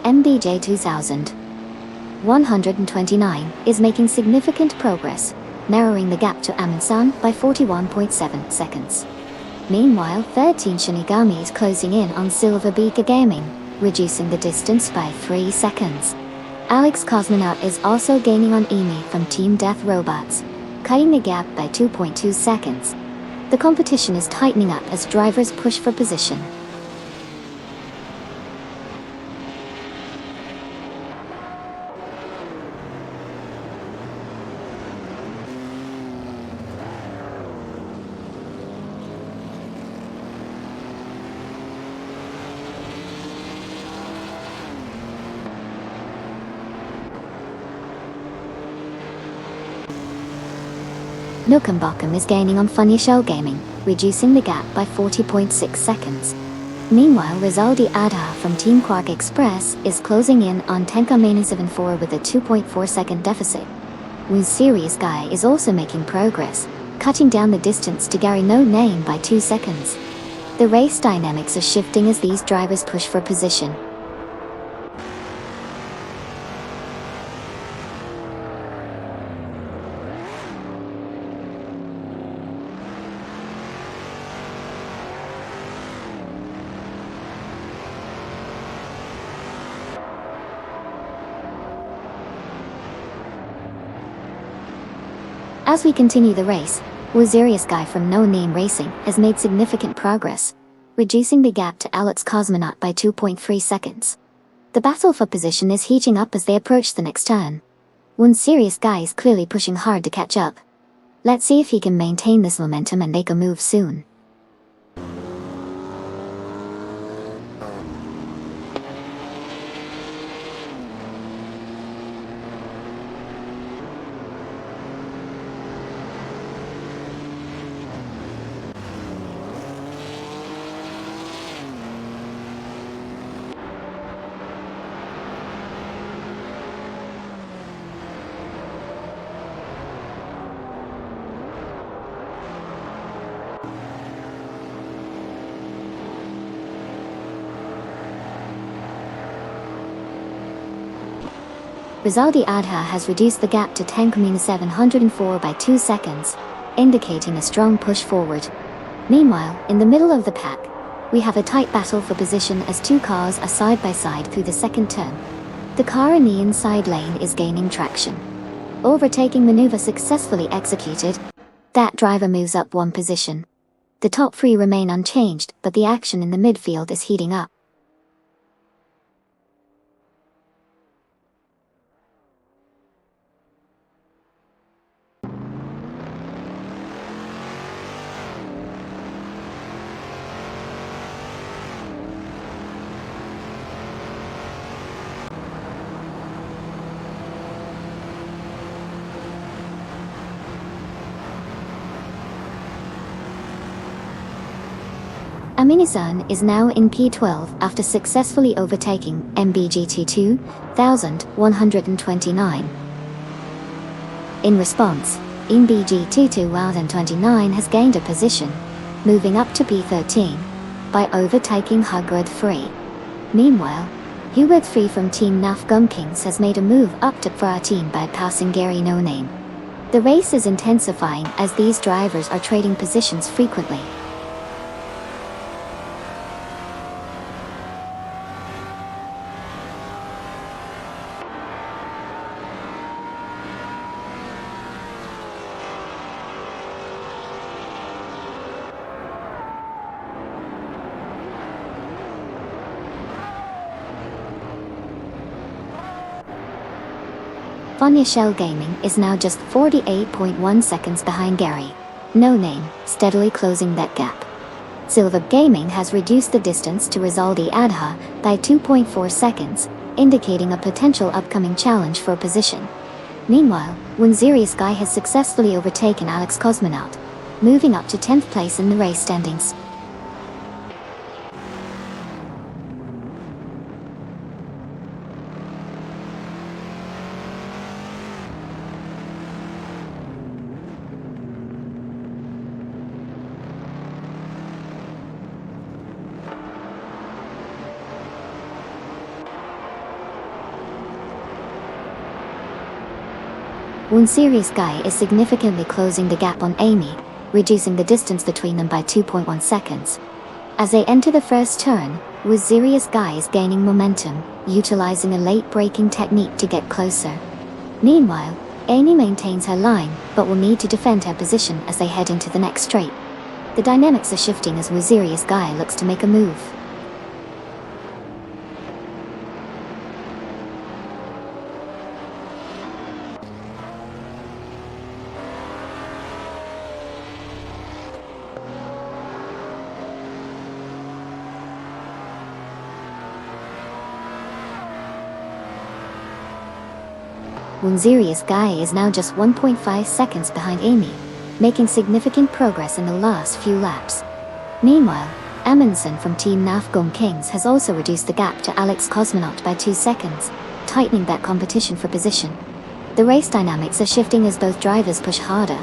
MBJ 2129 is making significant progress, narrowing the gap to Amin-san by 41.7 seconds. Meanwhile, 13 Shinigami is closing in on Silver Beaker Gaming, reducing the distance by 3 seconds. Alex Cosmonaut is also gaining on Emi from Team Death Robots, cutting the gap by 2.2 seconds. The competition is tightening up as drivers push for position. Nukambokum is gaining on Funny Shell Gaming, reducing the gap by 40.6 seconds. Meanwhile, Rizaldi Adha from Team Quark Express is closing in on Tenka Mania 74 with a 2.4 second deficit. Woo's Serious Guy is also making progress, cutting down the distance to Gary No Name by 2 seconds. The race dynamics are shifting as these drivers push for position. As we continue the race, Wazirius Guy from No Name Racing has made significant progress, reducing the gap to Alex Cosmonaut by 2.3 seconds. The battle for position is heating up as they approach the next turn. One Serious Guy is clearly pushing hard to catch up. Let's see if he can maintain this momentum and make a move soon. Rizaldi Adha has reduced the gap to Tenkamina 704 by 2 seconds, indicating a strong push forward. Meanwhile, in the middle of the pack, we have a tight battle for position as 2 cars are side by side through the second turn. The car in the inside lane is gaining traction. Overtaking maneuver successfully executed. That driver moves up 1 position. The top 3 remain unchanged, but the action in the midfield is heating up. Aminizan is now in P12 after successfully overtaking MBGT 2129. In response, MBGT 2029 has gained a position, moving up to P13, by overtaking Hugred 3. Meanwhile, Hugred 3 from Team Naf Gumkings has made a move up to P13 by passing Gary No Name. The race is intensifying as these drivers are trading positions frequently. Fanya Shell Gaming is now just 48.1 seconds behind Gary No Name, steadily closing that gap. Silver Gaming has reduced the distance to Rizaldi Adha by 2.4 seconds, indicating a potential upcoming challenge for position. Meanwhile, Winziri Sky has successfully overtaken Alex Cosmonaut, moving up to 10th place in the race standings. Winziri Sky is significantly closing the gap on Amy, reducing the distance between them by 2.1 seconds. As they enter the first turn, Winziri Sky is gaining momentum, utilizing a late braking technique to get closer. Meanwhile, Amy maintains her line, but will need to defend her position as they head into the next straight. The dynamics are shifting as Winziri Sky looks to make a move. Winziri Sky is now just 1.5 seconds behind Amy, making significant progress in the last few laps. Meanwhile, Amundsen from Team Nafgong Kings has also reduced the gap to Alex Cosmonaut by 2 seconds, tightening that competition for position. The race dynamics are shifting as both drivers push harder.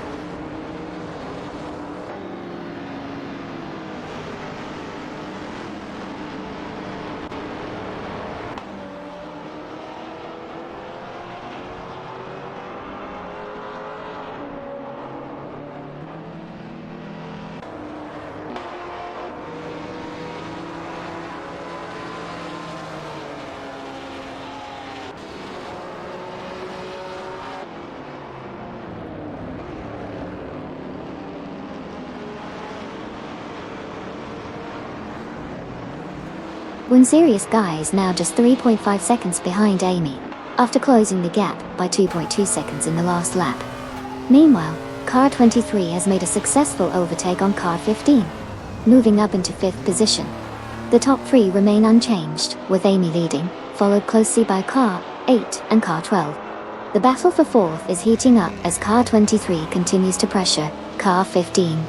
Winziri Sky is now just 3.5 seconds behind Amy, after closing the gap by 2.2 seconds in the last lap. Meanwhile, Car 23 has made a successful overtake on Car 15, moving up into 5th position. The top 3 remain unchanged, with Amy leading, followed closely by Car 8 and Car 12. The battle for 4th is heating up as Car 23 continues to pressure Car 15.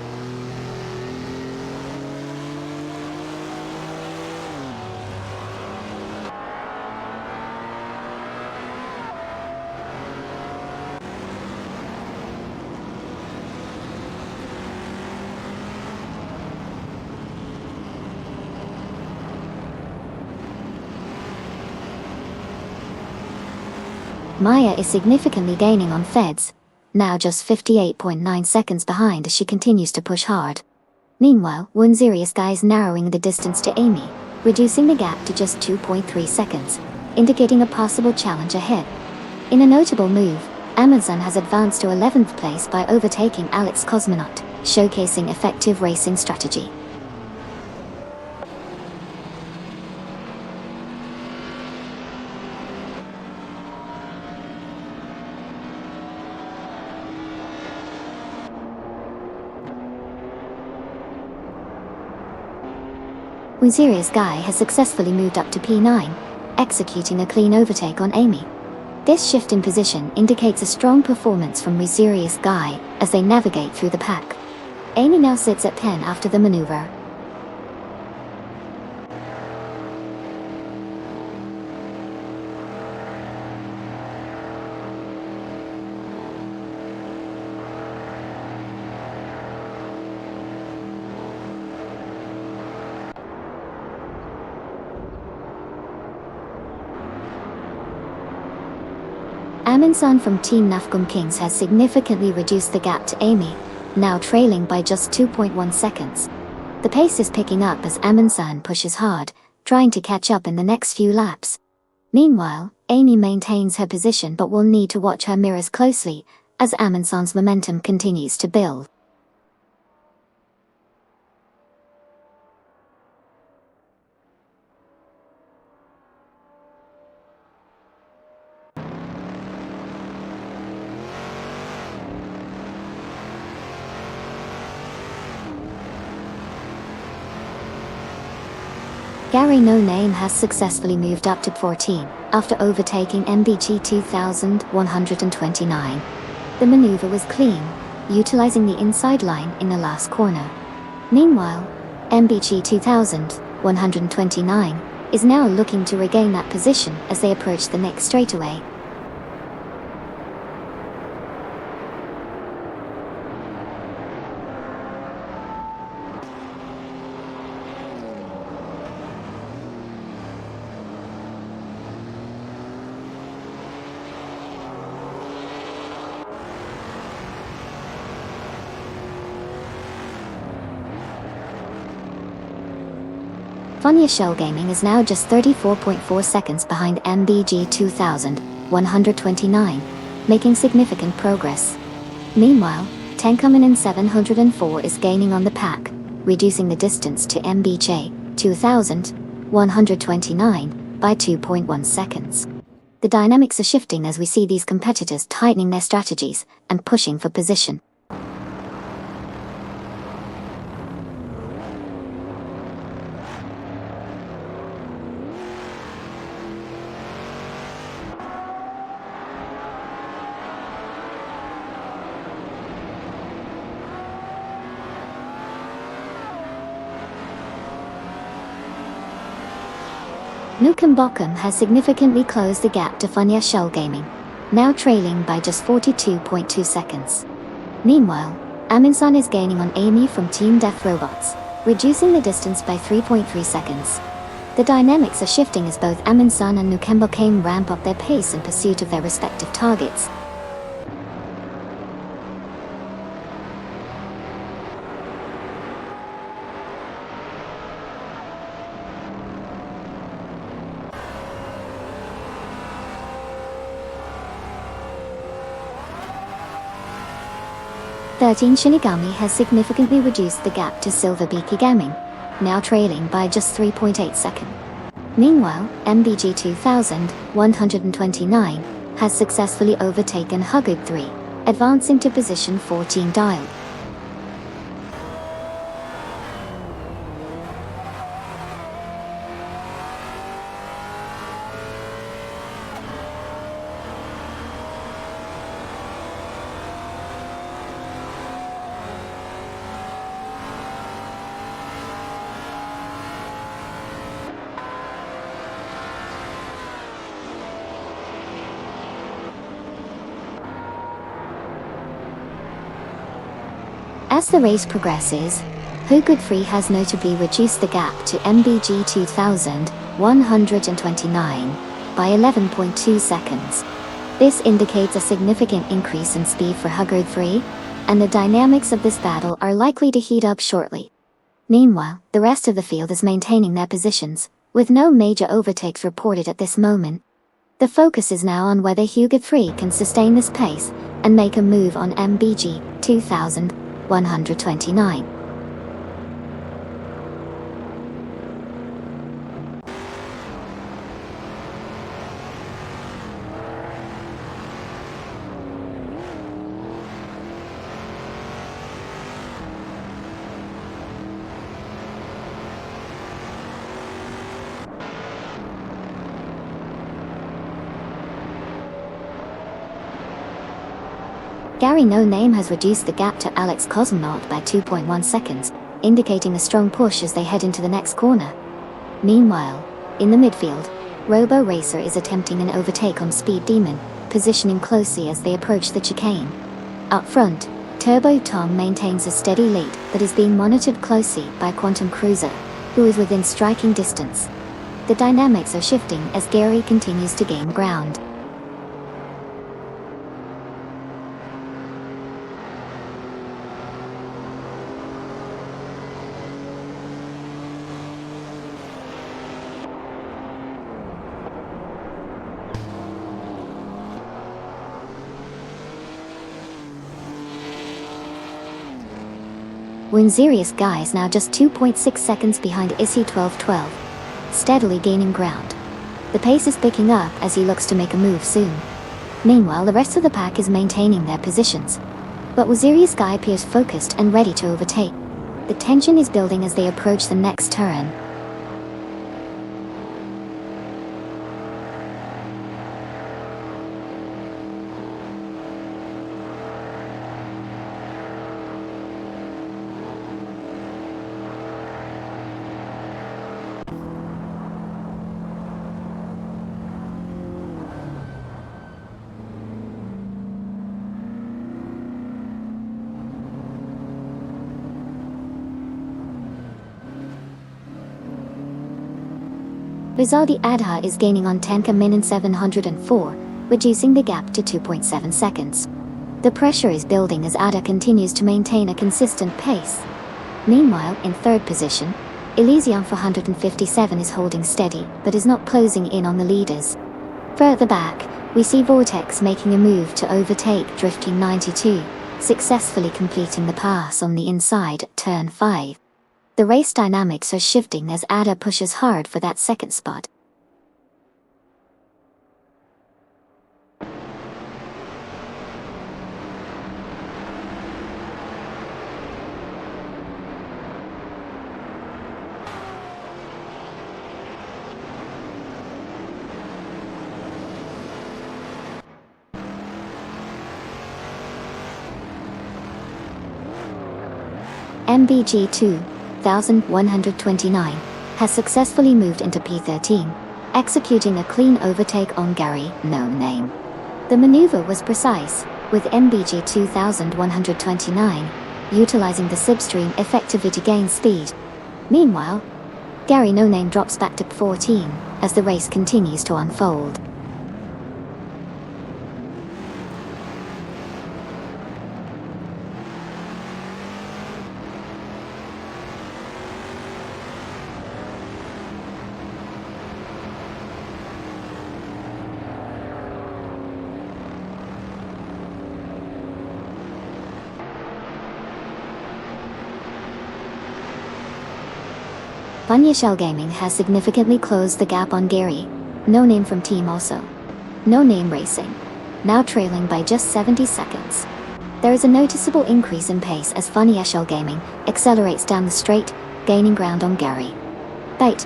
Maya is significantly gaining on Feds, now just 58.9 seconds behind as she continues to push hard. Meanwhile, Winziri Sky is narrowing the distance to Amy, reducing the gap to just 2.3 seconds, indicating a possible challenge ahead. In a notable move, Amundsen has advanced to 11th place by overtaking Alex Cosmonaut, showcasing effective racing strategy. Winziri Sky has successfully moved up to P9, executing a clean overtake on Amy. This shift in position indicates a strong performance from Winziri Sky as they navigate through the pack. Amy now sits at 10 after the maneuver. Amundsen from Team Nafgong Kings has significantly reduced the gap to Amy, now trailing by just 2.1 seconds. The pace is picking up as Amundsen pushes hard, trying to catch up in the next few laps. Meanwhile, Amy maintains her position but will need to watch her mirrors closely, as Amundsen's momentum continues to build. Gary No Name has successfully moved up to 14, after overtaking MBG 2129. The maneuver was clean, utilizing the inside line in the last corner. Meanwhile, MBG 2129 is now looking to regain that position as they approach the next straightaway. Funya Shell Gaming is now just 34.4 seconds behind MBG 2129, making significant progress. Meanwhile, Tenkaman 704 is gaining on the pack, reducing the distance to MBJ 2129 by 2.1 seconds. The dynamics are shifting as we see these competitors tightening their strategies and pushing for position. Nukem Bokum has significantly closed the gap to Funya Shell Gaming, now trailing by just 42.2 seconds. Meanwhile, Aminsan is gaining on Amy from Team Death Robots, reducing the distance by 3.3 seconds. The dynamics are shifting as both Aminsan and Nukem Bokum ramp up their pace in pursuit of their respective targets. Shinigami has significantly reduced the gap to Silver Beaky Gaming, now trailing by just 3.8 seconds. Meanwhile, MBG 2129 has successfully overtaken Huggard 3, advancing to position 14 dial. As the race progresses, Huggard 3 has notably reduced the gap to MBG 2129 by 11.2 seconds. This indicates a significant increase in speed for Huggard 3, and the dynamics of this battle are likely to heat up shortly. Meanwhile, the rest of the field is maintaining their positions, with no major overtakes reported at this moment. The focus is now on whether Huggard 3 can sustain this pace and make a move on MBG 2129. Gary No Name has reduced the gap to Alex Cosmonaut by 2.1 seconds, indicating a strong push as they head into the next corner. Meanwhile, in the midfield, Robo Racer is attempting an overtake on Speed Demon, positioning closely as they approach the chicane. Up front, Turbo Tom maintains a steady lead that is being monitored closely by Quantum Cruiser, who is within striking distance. The dynamics are shifting as Gary continues to gain ground. Winzerius Guy is now just 2.6 seconds behind Issy 1212, steadily gaining ground. The pace is picking up as he looks to make a move soon. Meanwhile, the rest of the pack is maintaining their positions, but Winzerius Guy appears focused and ready to overtake. The tension is building as they approach the next turn. Rizaldi Adha is gaining on Tenka Min 704, reducing the gap to 2.7 seconds. The pressure is building as Adha continues to maintain a consistent pace. Meanwhile, in third position, Elysium 457 is holding steady, but is not closing in on the leaders. Further back, we see Vortex making a move to overtake Drifting 92, successfully completing the pass on the inside at turn 5. The race dynamics are shifting as Adha pushes hard for that second spot. MBG 2129 has successfully moved into P13, executing a clean overtake on Gary No Name. The maneuver was precise, with MBG 2129 utilizing the slipstream effectively to gain speed. Meanwhile, Gary No Name drops back to 14 as the race continues to unfold. Vanya Shell Gaming has significantly closed the gap on Gary No Name from Team Also No Name Racing, now trailing by just 70 seconds. There is a noticeable increase in pace as Vanya Shell Gaming accelerates down the straight, gaining ground on Gary. But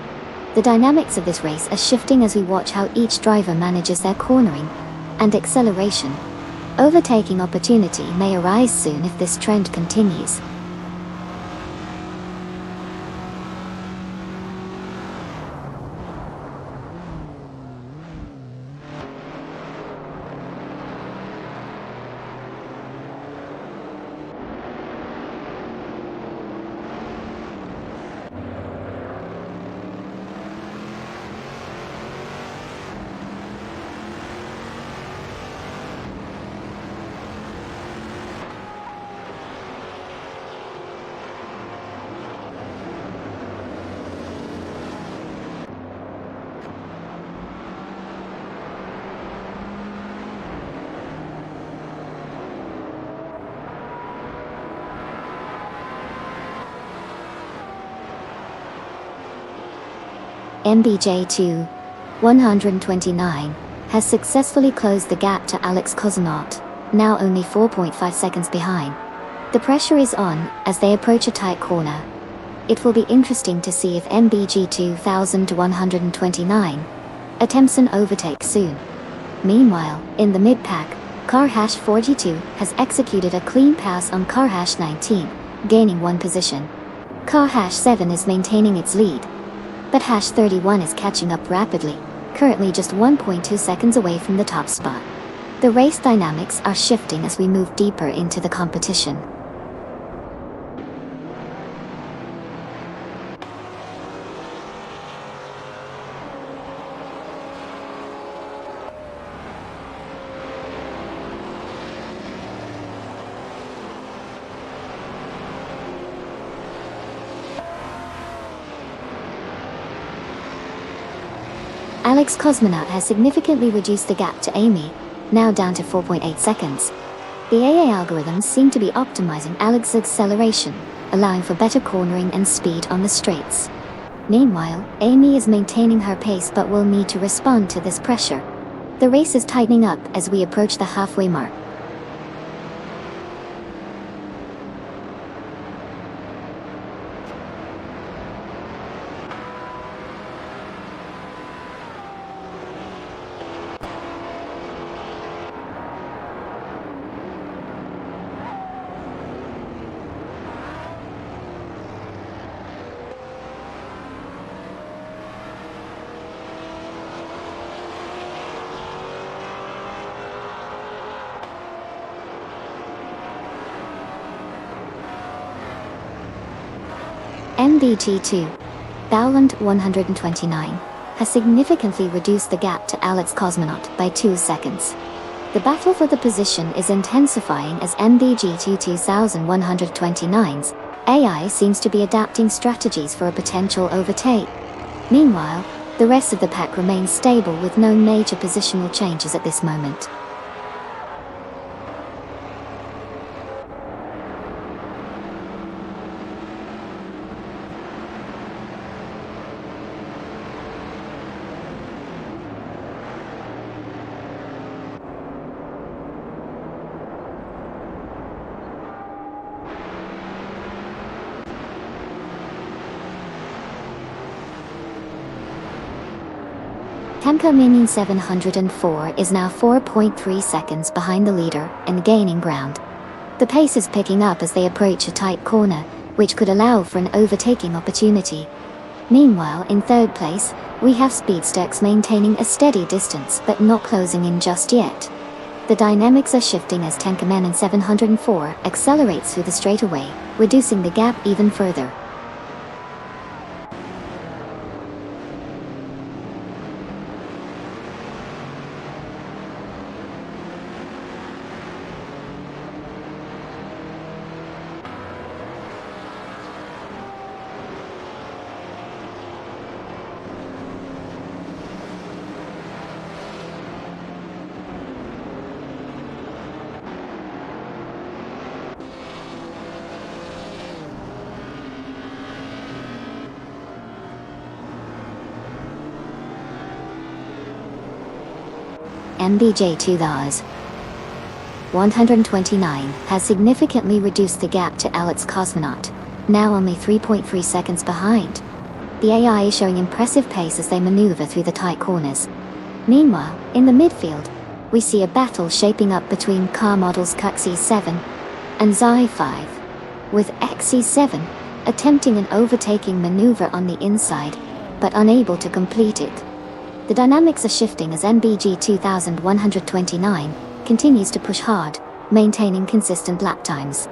the dynamics of this race are shifting as we watch how each driver manages their cornering and acceleration. Overtaking opportunity may arise soon if this trend continues. MBJ2 129 has successfully closed the gap to Alex Kozanaut, now only 4.5 seconds behind. The pressure is on as they approach a tight corner. It will be interesting to see if MBG 2129 attempts an overtake soon. Meanwhile, in the mid-pack, Car Hash 42 has executed a clean pass on Car Hash 19, gaining one position. Car Hash 7 is maintaining its lead, but Hash 31 is catching up rapidly, currently just 1.2 seconds away from the top spot. The race dynamics are shifting as we move deeper into the competition. Alex Cosmonaut has significantly reduced the gap to Amy, now down to 4.8 seconds. The AA algorithms seem to be optimizing Alex's acceleration, allowing for better cornering and speed on the straights. Meanwhile, Amy is maintaining her pace but will need to respond to this pressure. The race is tightening up as we approach the halfway mark. MBT2 Bowland 129 has significantly reduced the gap to Alex Cosmonaut by 2 seconds. The battle for the position is intensifying as MBG2 2129's AI seems to be adapting strategies for a potential overtake. Meanwhile, the rest of the pack remains stable with no major positional changes at this moment. Temco Minion 704 is now 4.3 seconds behind the leader and gaining ground. The pace is picking up as they approach a tight corner, which could allow for an overtaking opportunity. Meanwhile, in third place, we have Speedsters maintaining a steady distance but not closing in just yet. The dynamics are shifting as Temco Minion 704 accelerates through the straightaway, reducing the gap even further. MBJ2 129 has significantly reduced the gap to Alex Cosmonaut, now only 3.3 seconds behind. The AI is showing impressive pace as they maneuver through the tight corners. Meanwhile, in the midfield, we see a battle shaping up between car models XC7 and Xi5, with XC7 attempting an overtaking maneuver on the inside, but unable to complete it. The dynamics are shifting as MBG 2129 continues to push hard, maintaining consistent lap times.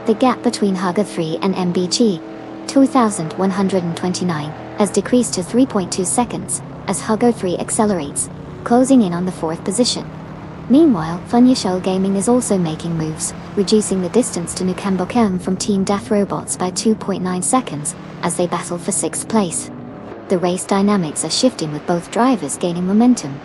The gap between Hugger 3 and MBG 2129 has decreased to 3.2 seconds as Hugger 3 accelerates, closing in on the 4th position. Meanwhile, Funyashell Gaming is also making moves, reducing the distance to Nukambokem from Team Death Robots by 2.9 seconds as they battle for 6th place. The race dynamics are shifting with both drivers gaining momentum.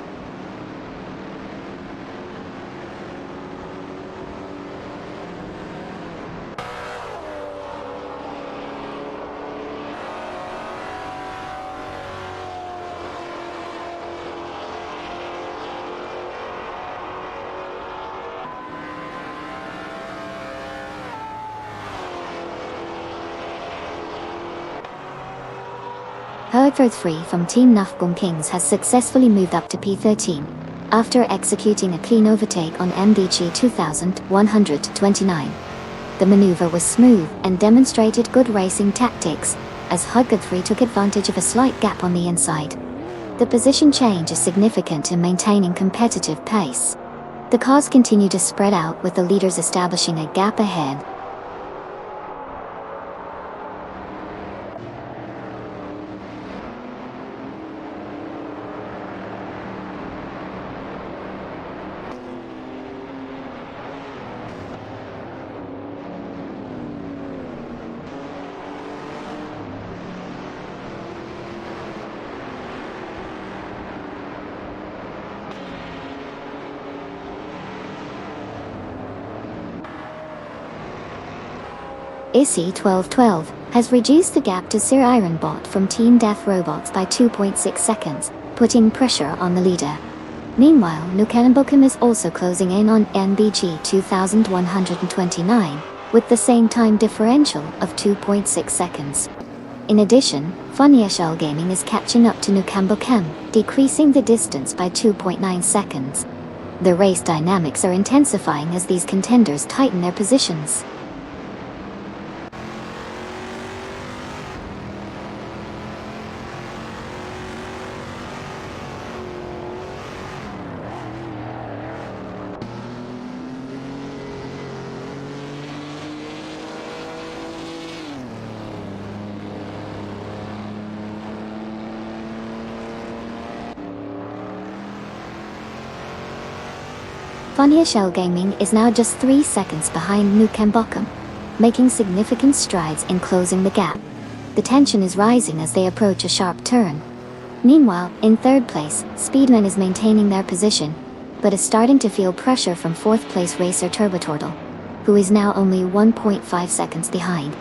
Hertford 3 from Team Nufgum Kings has successfully moved up to P13, after executing a clean overtake on MBG 2129. The maneuver was smooth and demonstrated good racing tactics, as Hugger 3 took advantage of a slight gap on the inside. The position change is significant in maintaining competitive pace. The cars continue to spread out with the leaders establishing a gap ahead. ISI 1212 has reduced the gap to Sir Ironbot from Team Death Robots by 2.6 seconds, putting pressure on the leader. Meanwhile, Nukambokem is also closing in on MBG 2129, with the same time differential of 2.6 seconds. In addition, Funyashell Gaming is catching up to Nukambokem, decreasing the distance by 2.9 seconds. The race dynamics are intensifying as these contenders tighten their positions. Funnier Shell Gaming is now just 3 seconds behind Nukembokum, making significant strides in closing the gap. The tension is rising as they approach a sharp turn. Meanwhile, in third place, Speedman is maintaining their position, but is starting to feel pressure from fourth place racer Turboturtle, who is now only 1.5 seconds behind.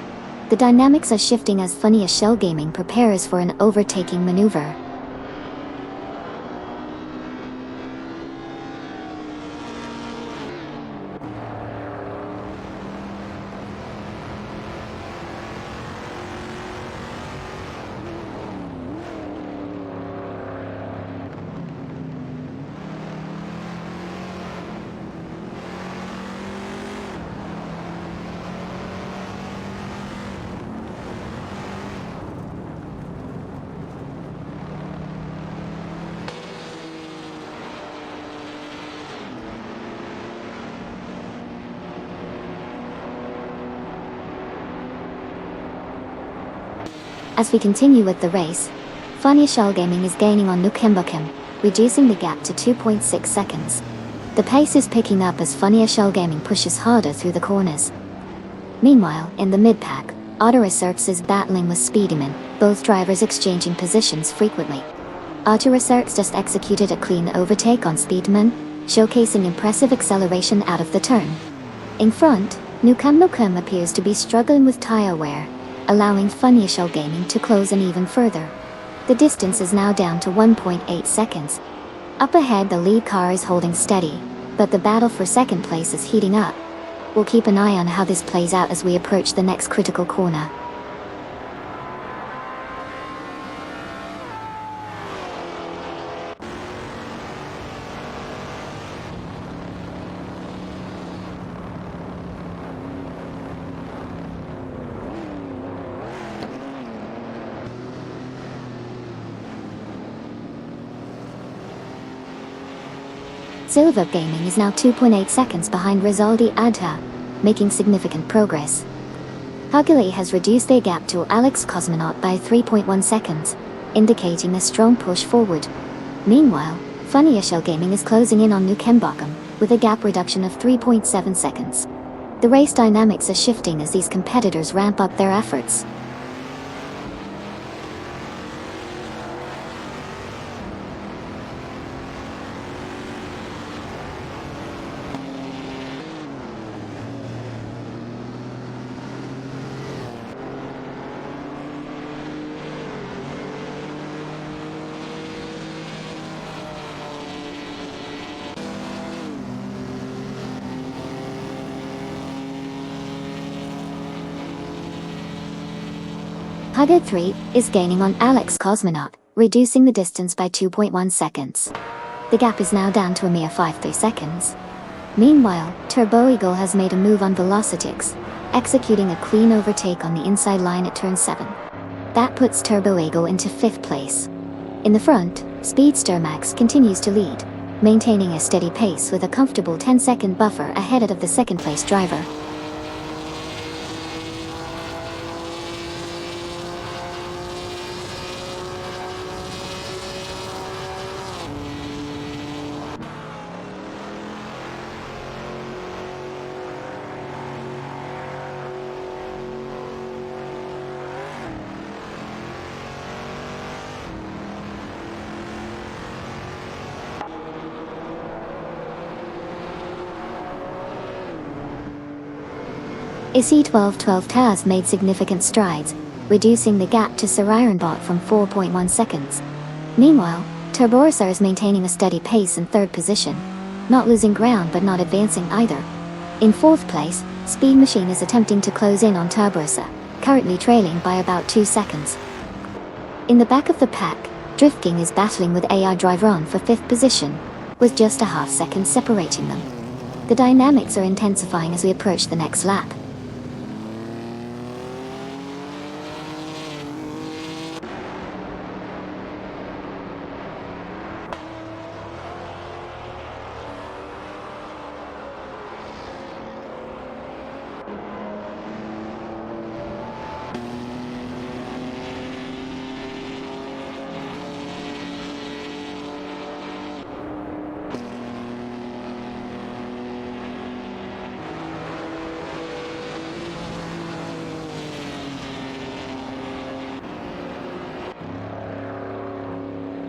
The dynamics are shifting as Funnier Shell Gaming prepares for an overtaking maneuver. As we continue with the race, Funnier Shell Gaming is gaining on Nukembokum, reducing the gap to 2.6 seconds. The pace is picking up as Funnier Shell Gaming pushes harder through the corners. Meanwhile, in the mid-pack, Autoresearch is battling with Speedyman, both drivers exchanging positions frequently. Autoresearch just executed a clean overtake on Speedman, showcasing impressive acceleration out of the turn. In front, Nukembokum appears to be struggling with tire wear, allowing Funnier Shell Gaming to close in even further. The distance is now down to 1.8 seconds. Up ahead, the lead car is holding steady, but the battle for second place is heating up. We'll keep an eye on how this plays out as we approach the next critical corner. Silver Gaming is now 2.8 seconds behind Rizaldi Adha, making significant progress. Huggerly has reduced their gap to Alex Cosmonaut by 3.1 seconds, indicating a strong push forward. Meanwhile, Funnier Shell Gaming is closing in on Nukembokum, with a gap reduction of 3.7 seconds. The race dynamics are shifting as these competitors ramp up their efforts. Hugger 3 is gaining on Alex Cosmonaut, reducing the distance by 2.1 seconds. The gap is now down to a mere 5.3 seconds. Meanwhile, Turbo Eagle has made a move on Velocitix, executing a clean overtake on the inside line at turn 7. That puts Turbo Eagle into 5th place. In the front, Speedster Max continues to lead, maintaining a steady pace with a comfortable 10-second buffer ahead of the second-place driver. IC1212 has made significant strides, reducing the gap to Sir Ironbot from 4.1 seconds. Meanwhile, Turborsa is maintaining a steady pace in third position, not losing ground but not advancing either. In fourth place, Speed Machine is attempting to close in on Turborsa, currently trailing by about 2 seconds. In the back of the pack, Drift King is battling with AI Driver on for 5th position, with just a half-second separating them. The dynamics are intensifying as we approach the next lap.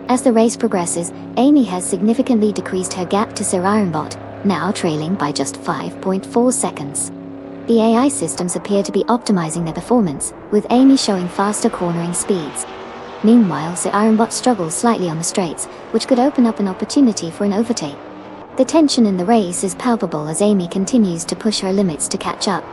As the race progresses, Amy has significantly decreased her gap to Sir Ironbot, now trailing by just 5.4 seconds. The AI systems appear to be optimizing their performance, with Amy showing faster cornering speeds. Meanwhile, Sir Ironbot struggles slightly on the straights, which could open up an opportunity for an overtake. The tension in the race is palpable as Amy continues to push her limits to catch up.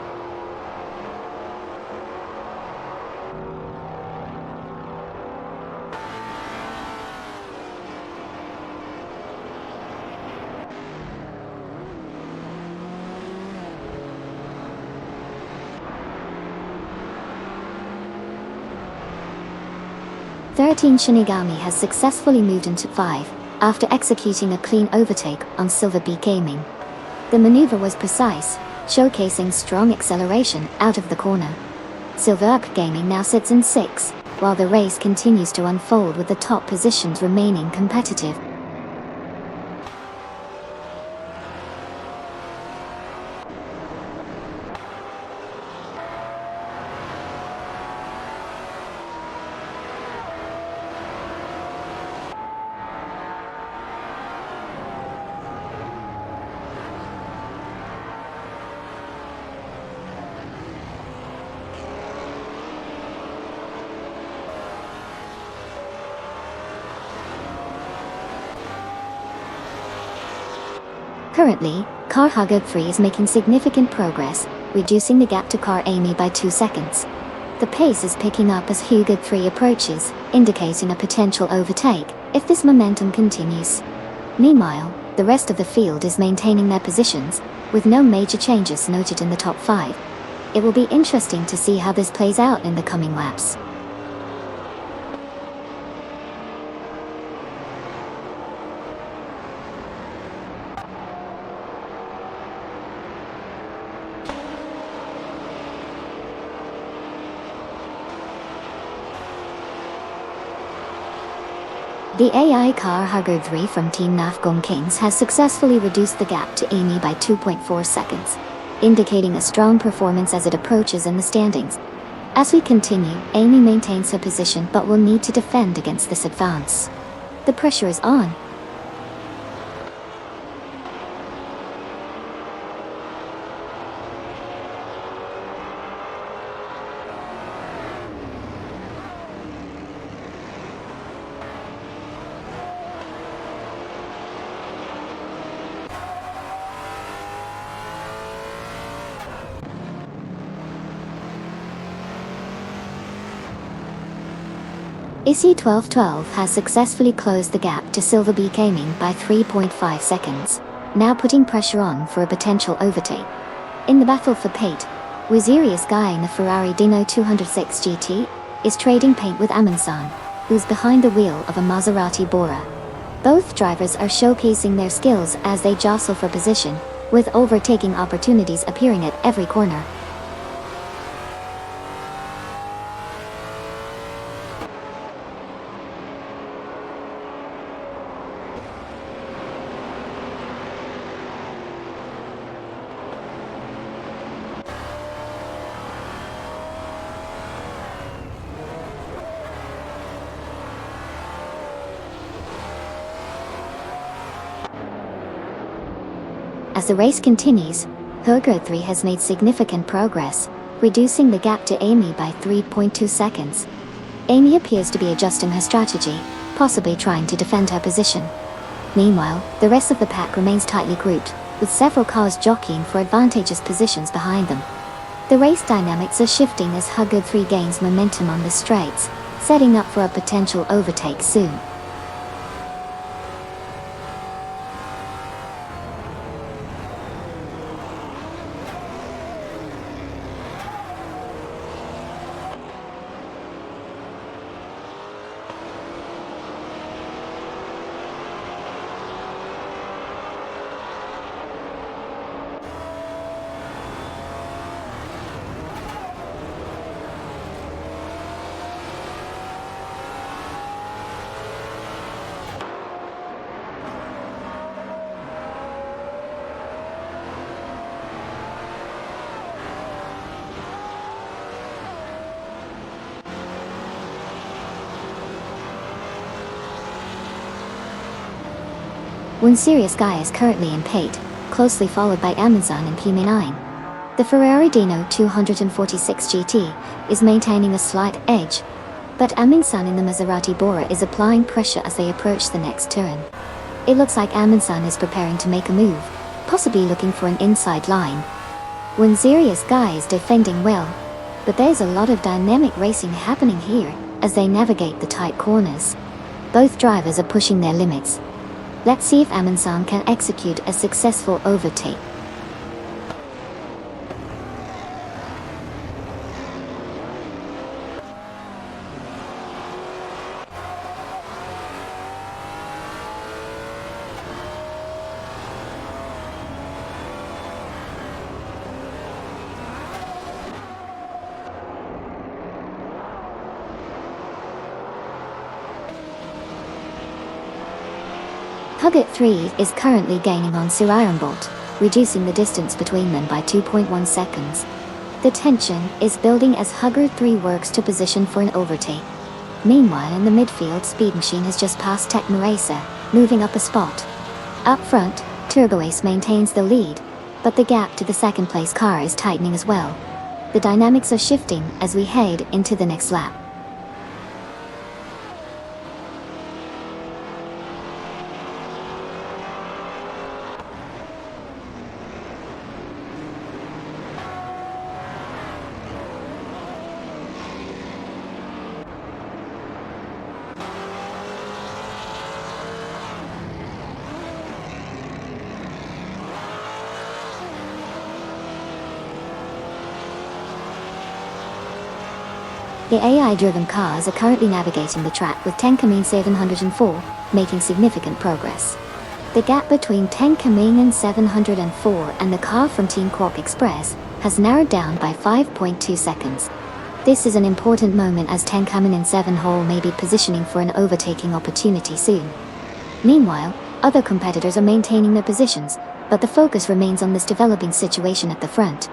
Shinigami has successfully moved into 5, after executing a clean overtake on Silver Bee Gaming. The maneuver was precise, showcasing strong acceleration out of the corner. Silver Up Gaming now sits in 6, while the race continues to unfold with the top positions remaining competitive. Currently, Car Hugger 3 is making significant progress, reducing the gap to Car Amy by 2 seconds. The pace is picking up as Hugger 3 approaches, indicating a potential overtake, if this momentum continues. Meanwhile, the rest of the field is maintaining their positions, with no major changes noted in the top 5. It will be interesting to see how this plays out in the coming laps. The AI Car Hugger 3 from Team Nafgong Kings has successfully reduced the gap to Amy by 2.4 seconds, indicating a strong performance as it approaches in the standings. As we continue, Amy maintains her position but will need to defend against this advance. The pressure is on. IC1212 has successfully closed the gap to Silver Bee Gaming by 3.5 seconds, now putting pressure on for a potential overtake. In the battle for paint, Wazirius Guy in the Ferrari Dino 206 GT is trading paint with Amundsen, who's behind the wheel of a Maserati Bora. Both drivers are showcasing their skills as they jostle for position, with overtaking opportunities appearing at every corner. As the race continues, Hugger 3 has made significant progress, reducing the gap to Amy by 3.2 seconds. Amy appears to be adjusting her strategy, possibly trying to defend her position. Meanwhile, the rest of the pack remains tightly grouped, with several cars jockeying for advantageous positions behind them. The race dynamics are shifting as Hugger 3 gains momentum on the straights, setting up for a potential overtake soon. One serious guy is currently in P8, closely followed by Amundsen in P9. The Ferrari Dino 246 GT is maintaining a slight edge, but Amundsen in the Maserati Bora is applying pressure as they approach the next turn. It looks like Amundsen is preparing to make a move, possibly looking for an inside line. One serious guy is defending well, but there's a lot of dynamic racing happening here as they navigate the tight corners. Both drivers are pushing their limits. Let's see if Amundsen can execute a successful overtake. Huggett 3 is currently gaining on Sirironbot, reducing the distance between them by 2.1 seconds. The tension is building as Huggett 3 works to position for an overtake. Meanwhile, in the midfield, Speed Machine has just passed Tecma Racer, moving up a spot. Up front, Turboace maintains the lead, but the gap to the second place car is tightening as well. The dynamics are shifting as we head into the next lap. The AI-driven cars are currently navigating the track with Tenkamine 704, making significant progress. The gap between Tenkamine 704 and the car from Team Cork Express has narrowed down by 5.2 seconds. This is an important moment as Tenkamine 7 may be positioning for an overtaking opportunity soon. Meanwhile, other competitors are maintaining their positions, but the focus remains on this developing situation at the front.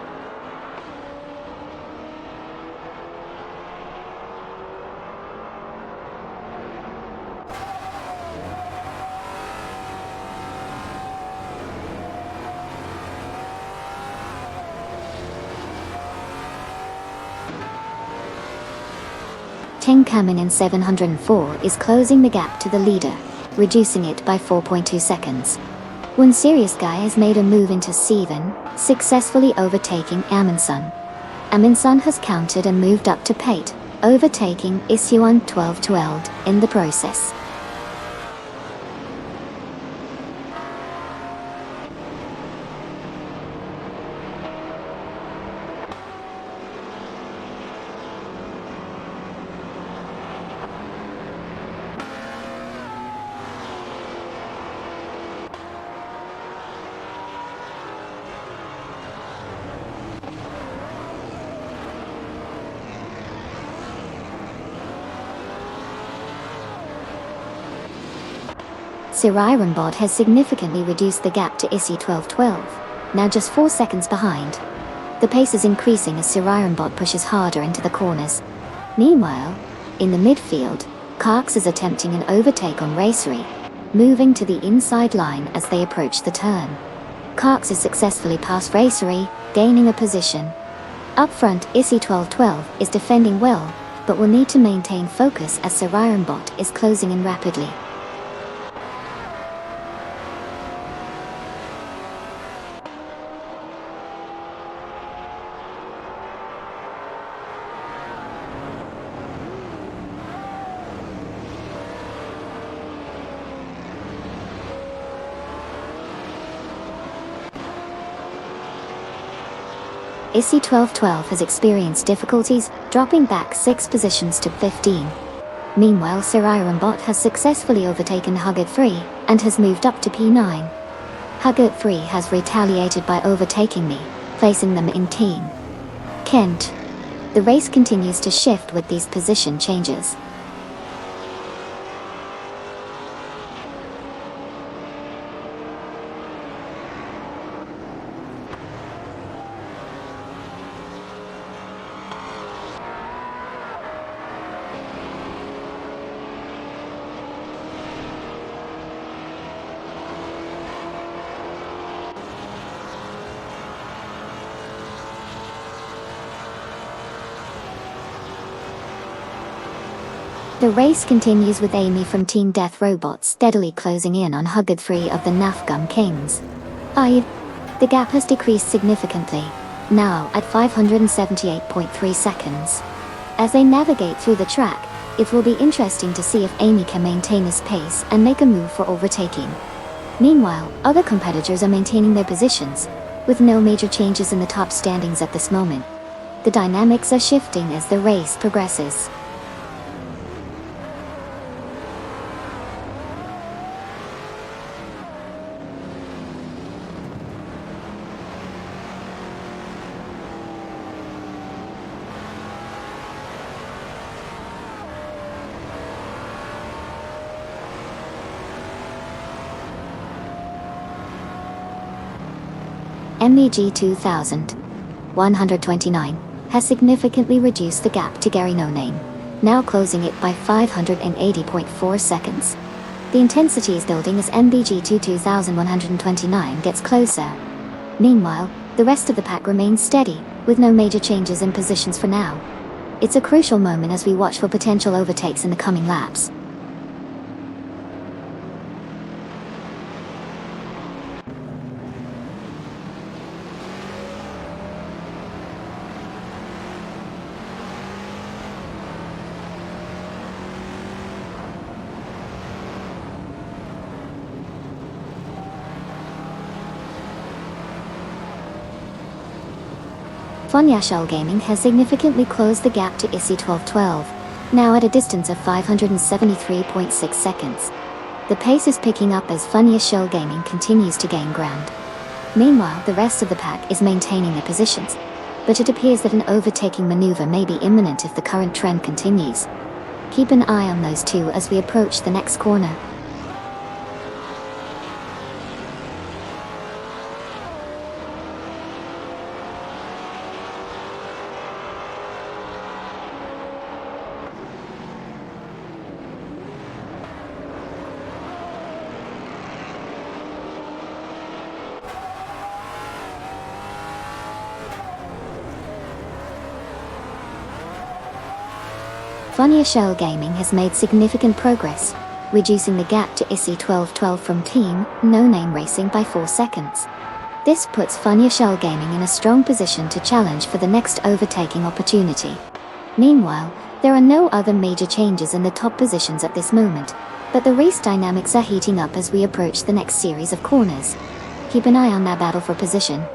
Tenkamine 704 is closing the gap to the leader, reducing it by 4.2 seconds. One serious guy has made a move into Seven, successfully overtaking Amundsen. Amundsen has countered and moved up to P8, overtaking Isuan 1212 in the process. Sirironbot has significantly reduced the gap to Issy 1212, now just 4 seconds behind. The pace is increasing as Sirironbot pushes harder into the corners. Meanwhile, in the midfield, Cox is attempting an overtake on Racery, moving to the inside line as they approach the turn. Cox is successfully past Racery, gaining a position. Up front, Issy 1212 is defending well, but will need to maintain focus as Sirironbot is closing in rapidly. Issy 1212 has experienced difficulties, dropping back 6 positions to 15. Meanwhile, Sirironbot has successfully overtaken Huggett 3 and has moved up to P9. Huggett 3 has retaliated by overtaking me, placing them in Team Kent. The race continues to shift with these position changes. The race continues with Amy from Team Death Robots steadily closing in on Hugged 3 of the Nafgum Kings. The gap has decreased significantly, now at 578.3 seconds. As they navigate through the track, it will be interesting to see if Amy can maintain this pace and make a move for overtaking. Meanwhile, other competitors are maintaining their positions, with no major changes in the top standings at this moment. The dynamics are shifting as the race progresses. MEG 2129 has significantly reduced the gap to Gary No Name, now closing it by 580.4 seconds. The intensity is building as MBG 2129 gets closer. Meanwhile, the rest of the pack remains steady, with no major changes in positions for now. It's a crucial moment as we watch for potential overtakes in the coming laps. Funyashell Gaming has significantly closed the gap to ISI 1212, now at a distance of 573.6 seconds. The pace is picking up as Funyashell Gaming continues to gain ground. Meanwhile, the rest of the pack is maintaining their positions, but it appears that an overtaking maneuver may be imminent if the current trend continues. Keep an eye on those two as we approach the next corner. Funyashell Gaming has made significant progress, reducing the gap to ISI 1212 from Team No Name Racing by 4 seconds. This puts Funyashell Gaming in a strong position to challenge for the next overtaking opportunity. Meanwhile, there are no other major changes in the top positions at this moment, but the race dynamics are heating up as we approach the next series of corners. Keep an eye on that battle for position.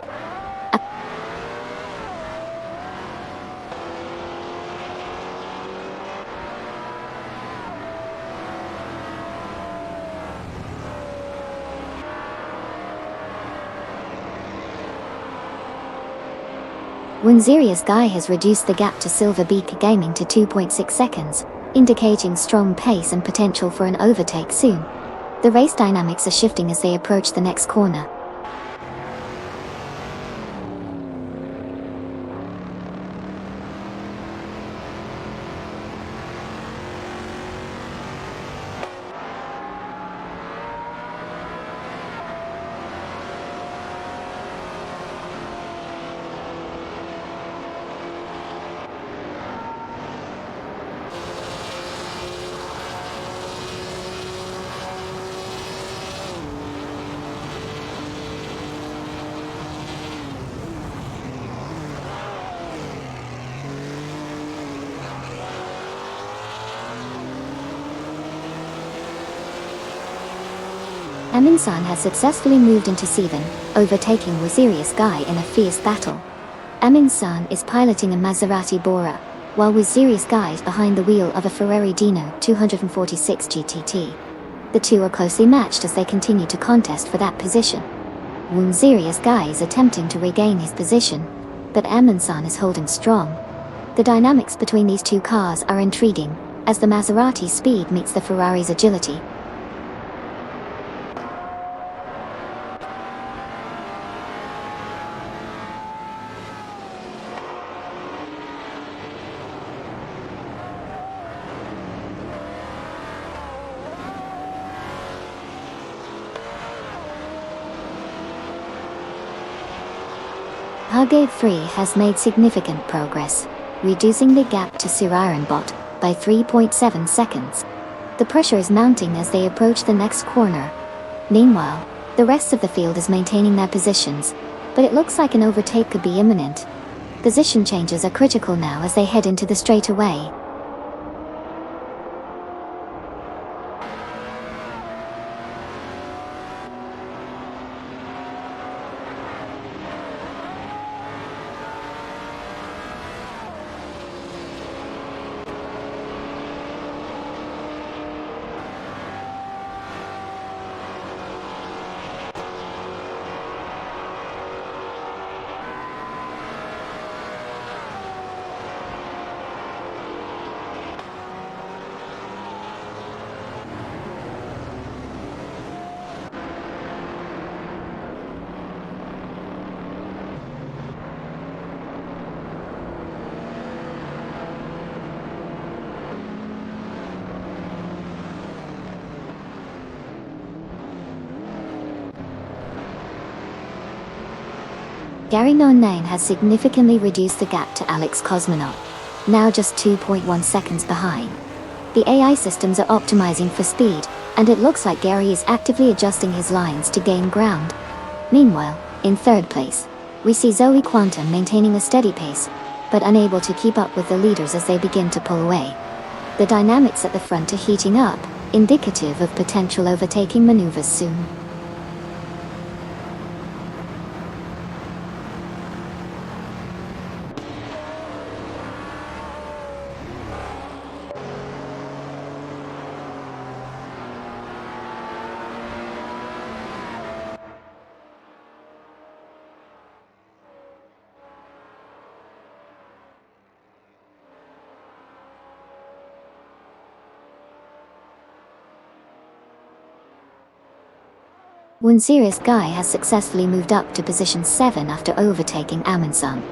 Winzerius Guy has reduced the gap to Silver Beaker Gaming to 2.6 seconds, indicating strong pace and potential for an overtake soon. The race dynamics are shifting as they approach the next corner. Aminsan has successfully moved into Seven, overtaking Winzerius Guy in a fierce battle. Aminsan is piloting a Maserati Bora, while Winzerius Guy is behind the wheel of a Ferrari Dino 246 GTT. The two are closely matched as they continue to contest for that position. Winzerius Guy is attempting to regain his position, but Aminsan is holding strong. The dynamics between these two cars are intriguing, as the Maserati's speed meets the Ferrari's agility. Hugade 3 has made significant progress, reducing the gap to Sirironbot by 3.7 seconds. The pressure is mounting as they approach the next corner. Meanwhile, the rest of the field is maintaining their positions, but it looks like an overtake could be imminent. Position changes are critical now as they head into the straightaway. Gary No Name has significantly reduced the gap to Alex Cosmonaut, now just 2.1 seconds behind. The AI systems are optimizing for speed, and it looks like Gary is actively adjusting his lines to gain ground. Meanwhile, in third place, we see Zoe Quantum maintaining a steady pace, but unable to keep up with the leaders as they begin to pull away. The dynamics at the front are heating up, indicative of potential overtaking maneuvers soon. One serious guy has successfully moved up to position 7 after overtaking Amundsen.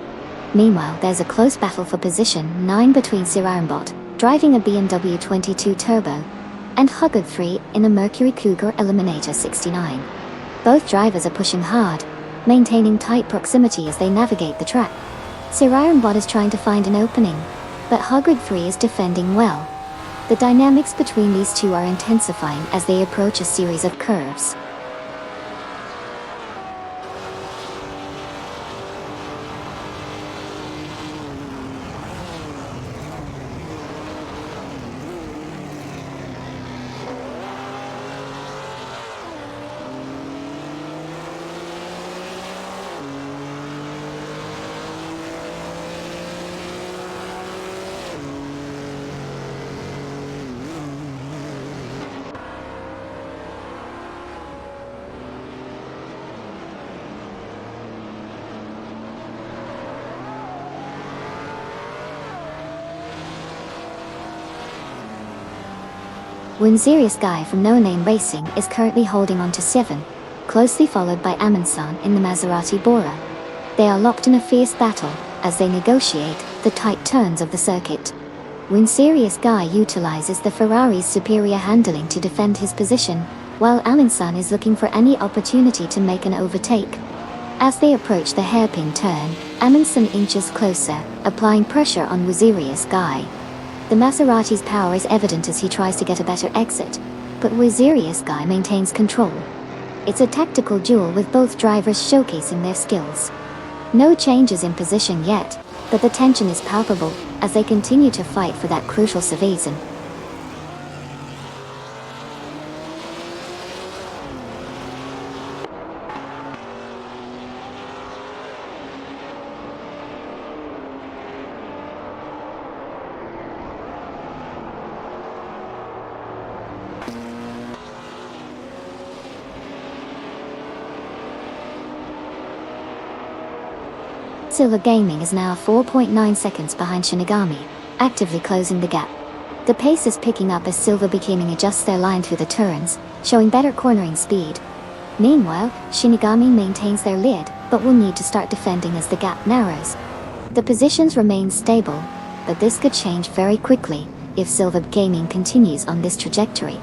Meanwhile, there's a close battle for position 9 between Sirarmbot, driving a BMW 22 Turbo, and Huggard 3 in a Mercury Cougar Eliminator 69. Both drivers are pushing hard, maintaining tight proximity as they navigate the track. Sirarmbot is trying to find an opening, but Huggard 3 is defending well. The dynamics between these two are intensifying as they approach a series of curves. One serious guy from No Name Racing is currently holding on to 7, closely followed by Amundsen in the Maserati Bora. They are locked in a fierce battle as they negotiate the tight turns of the circuit. One serious guy utilizes the Ferrari's superior handling to defend his position, while Amundsen is looking for any opportunity to make an overtake. As they approach the hairpin turn, Amundsen inches closer, applying pressure on Wazirius Guy. The Maserati's power is evident as he tries to get a better exit, but Wazirius Guy maintains control. It's a tactical duel with both drivers showcasing their skills. No changes in position yet, but the tension is palpable as they continue to fight for that crucial Savizan. Silver Gaming is now 4.9 seconds behind Shinigami, actively closing the gap. The pace is picking up as Silver Gaming adjusts their line through the turns, showing better cornering speed. Meanwhile, Shinigami maintains their lead, but will need to start defending as the gap narrows. The positions remain stable, but this could change very quickly if Silver Gaming continues on this trajectory.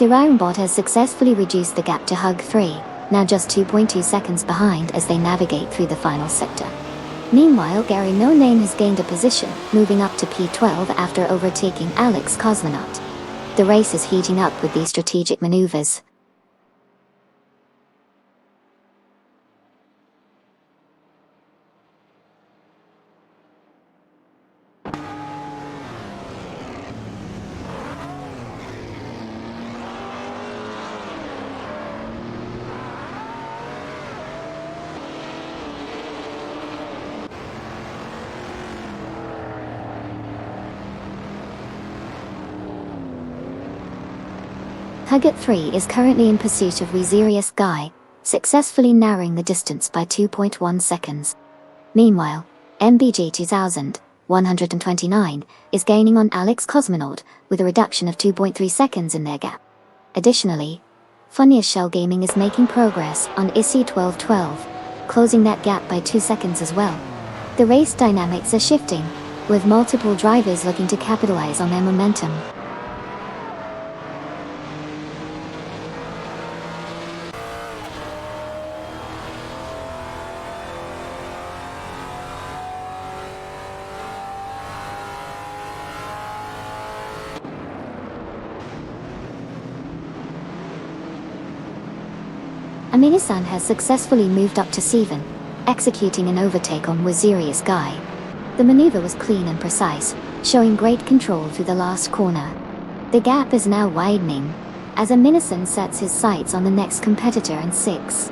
Sirironbot has successfully reduced the gap to Hug 3, now just 2.2 seconds behind as they navigate through the final sector. Meanwhile, Gary No Name has gained a position, moving up to P12 after overtaking Alex Cosmonaut. The race is heating up with these strategic maneuvers. Hugget 3 is currently in pursuit of Wezerius Guy, successfully narrowing the distance by 2.1 seconds. Meanwhile, MBG 2129 is gaining on Alex Cosmonaut with a reduction of 2.3 seconds in their gap. Additionally, Funniest Shell Gaming is making progress on ISI 1212, closing that gap by 2 seconds as well. The race dynamics are shifting, with multiple drivers looking to capitalize on their momentum. Aminisan has successfully moved up to Seven, executing an overtake on Wezerius Guy. The maneuver was clean and precise, showing great control through the last corner. The gap is now widening, as Aminisan sets his sights on the next competitor in 6.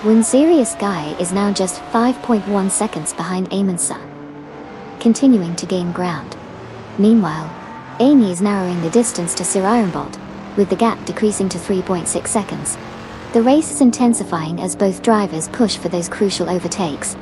Wezerius Guy is now just 5.1 seconds behind Amensa, continuing to gain ground. Meanwhile, Amy is narrowing the distance to Sirironbot, with the gap decreasing to 3.6 seconds. The race is intensifying as both drivers push for those crucial overtakes.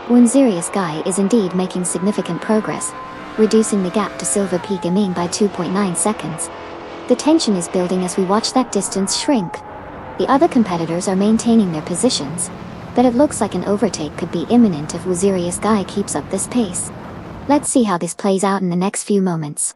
Wezerius Guy is indeed making significant progress, reducing the gap to Silver Peak Amin by 2.9 seconds. The tension is building as we watch that distance shrink. The other competitors are maintaining their positions, but it looks like an overtake could be imminent if Wezerius Guy keeps up this pace. Let's see how this plays out in the next few moments.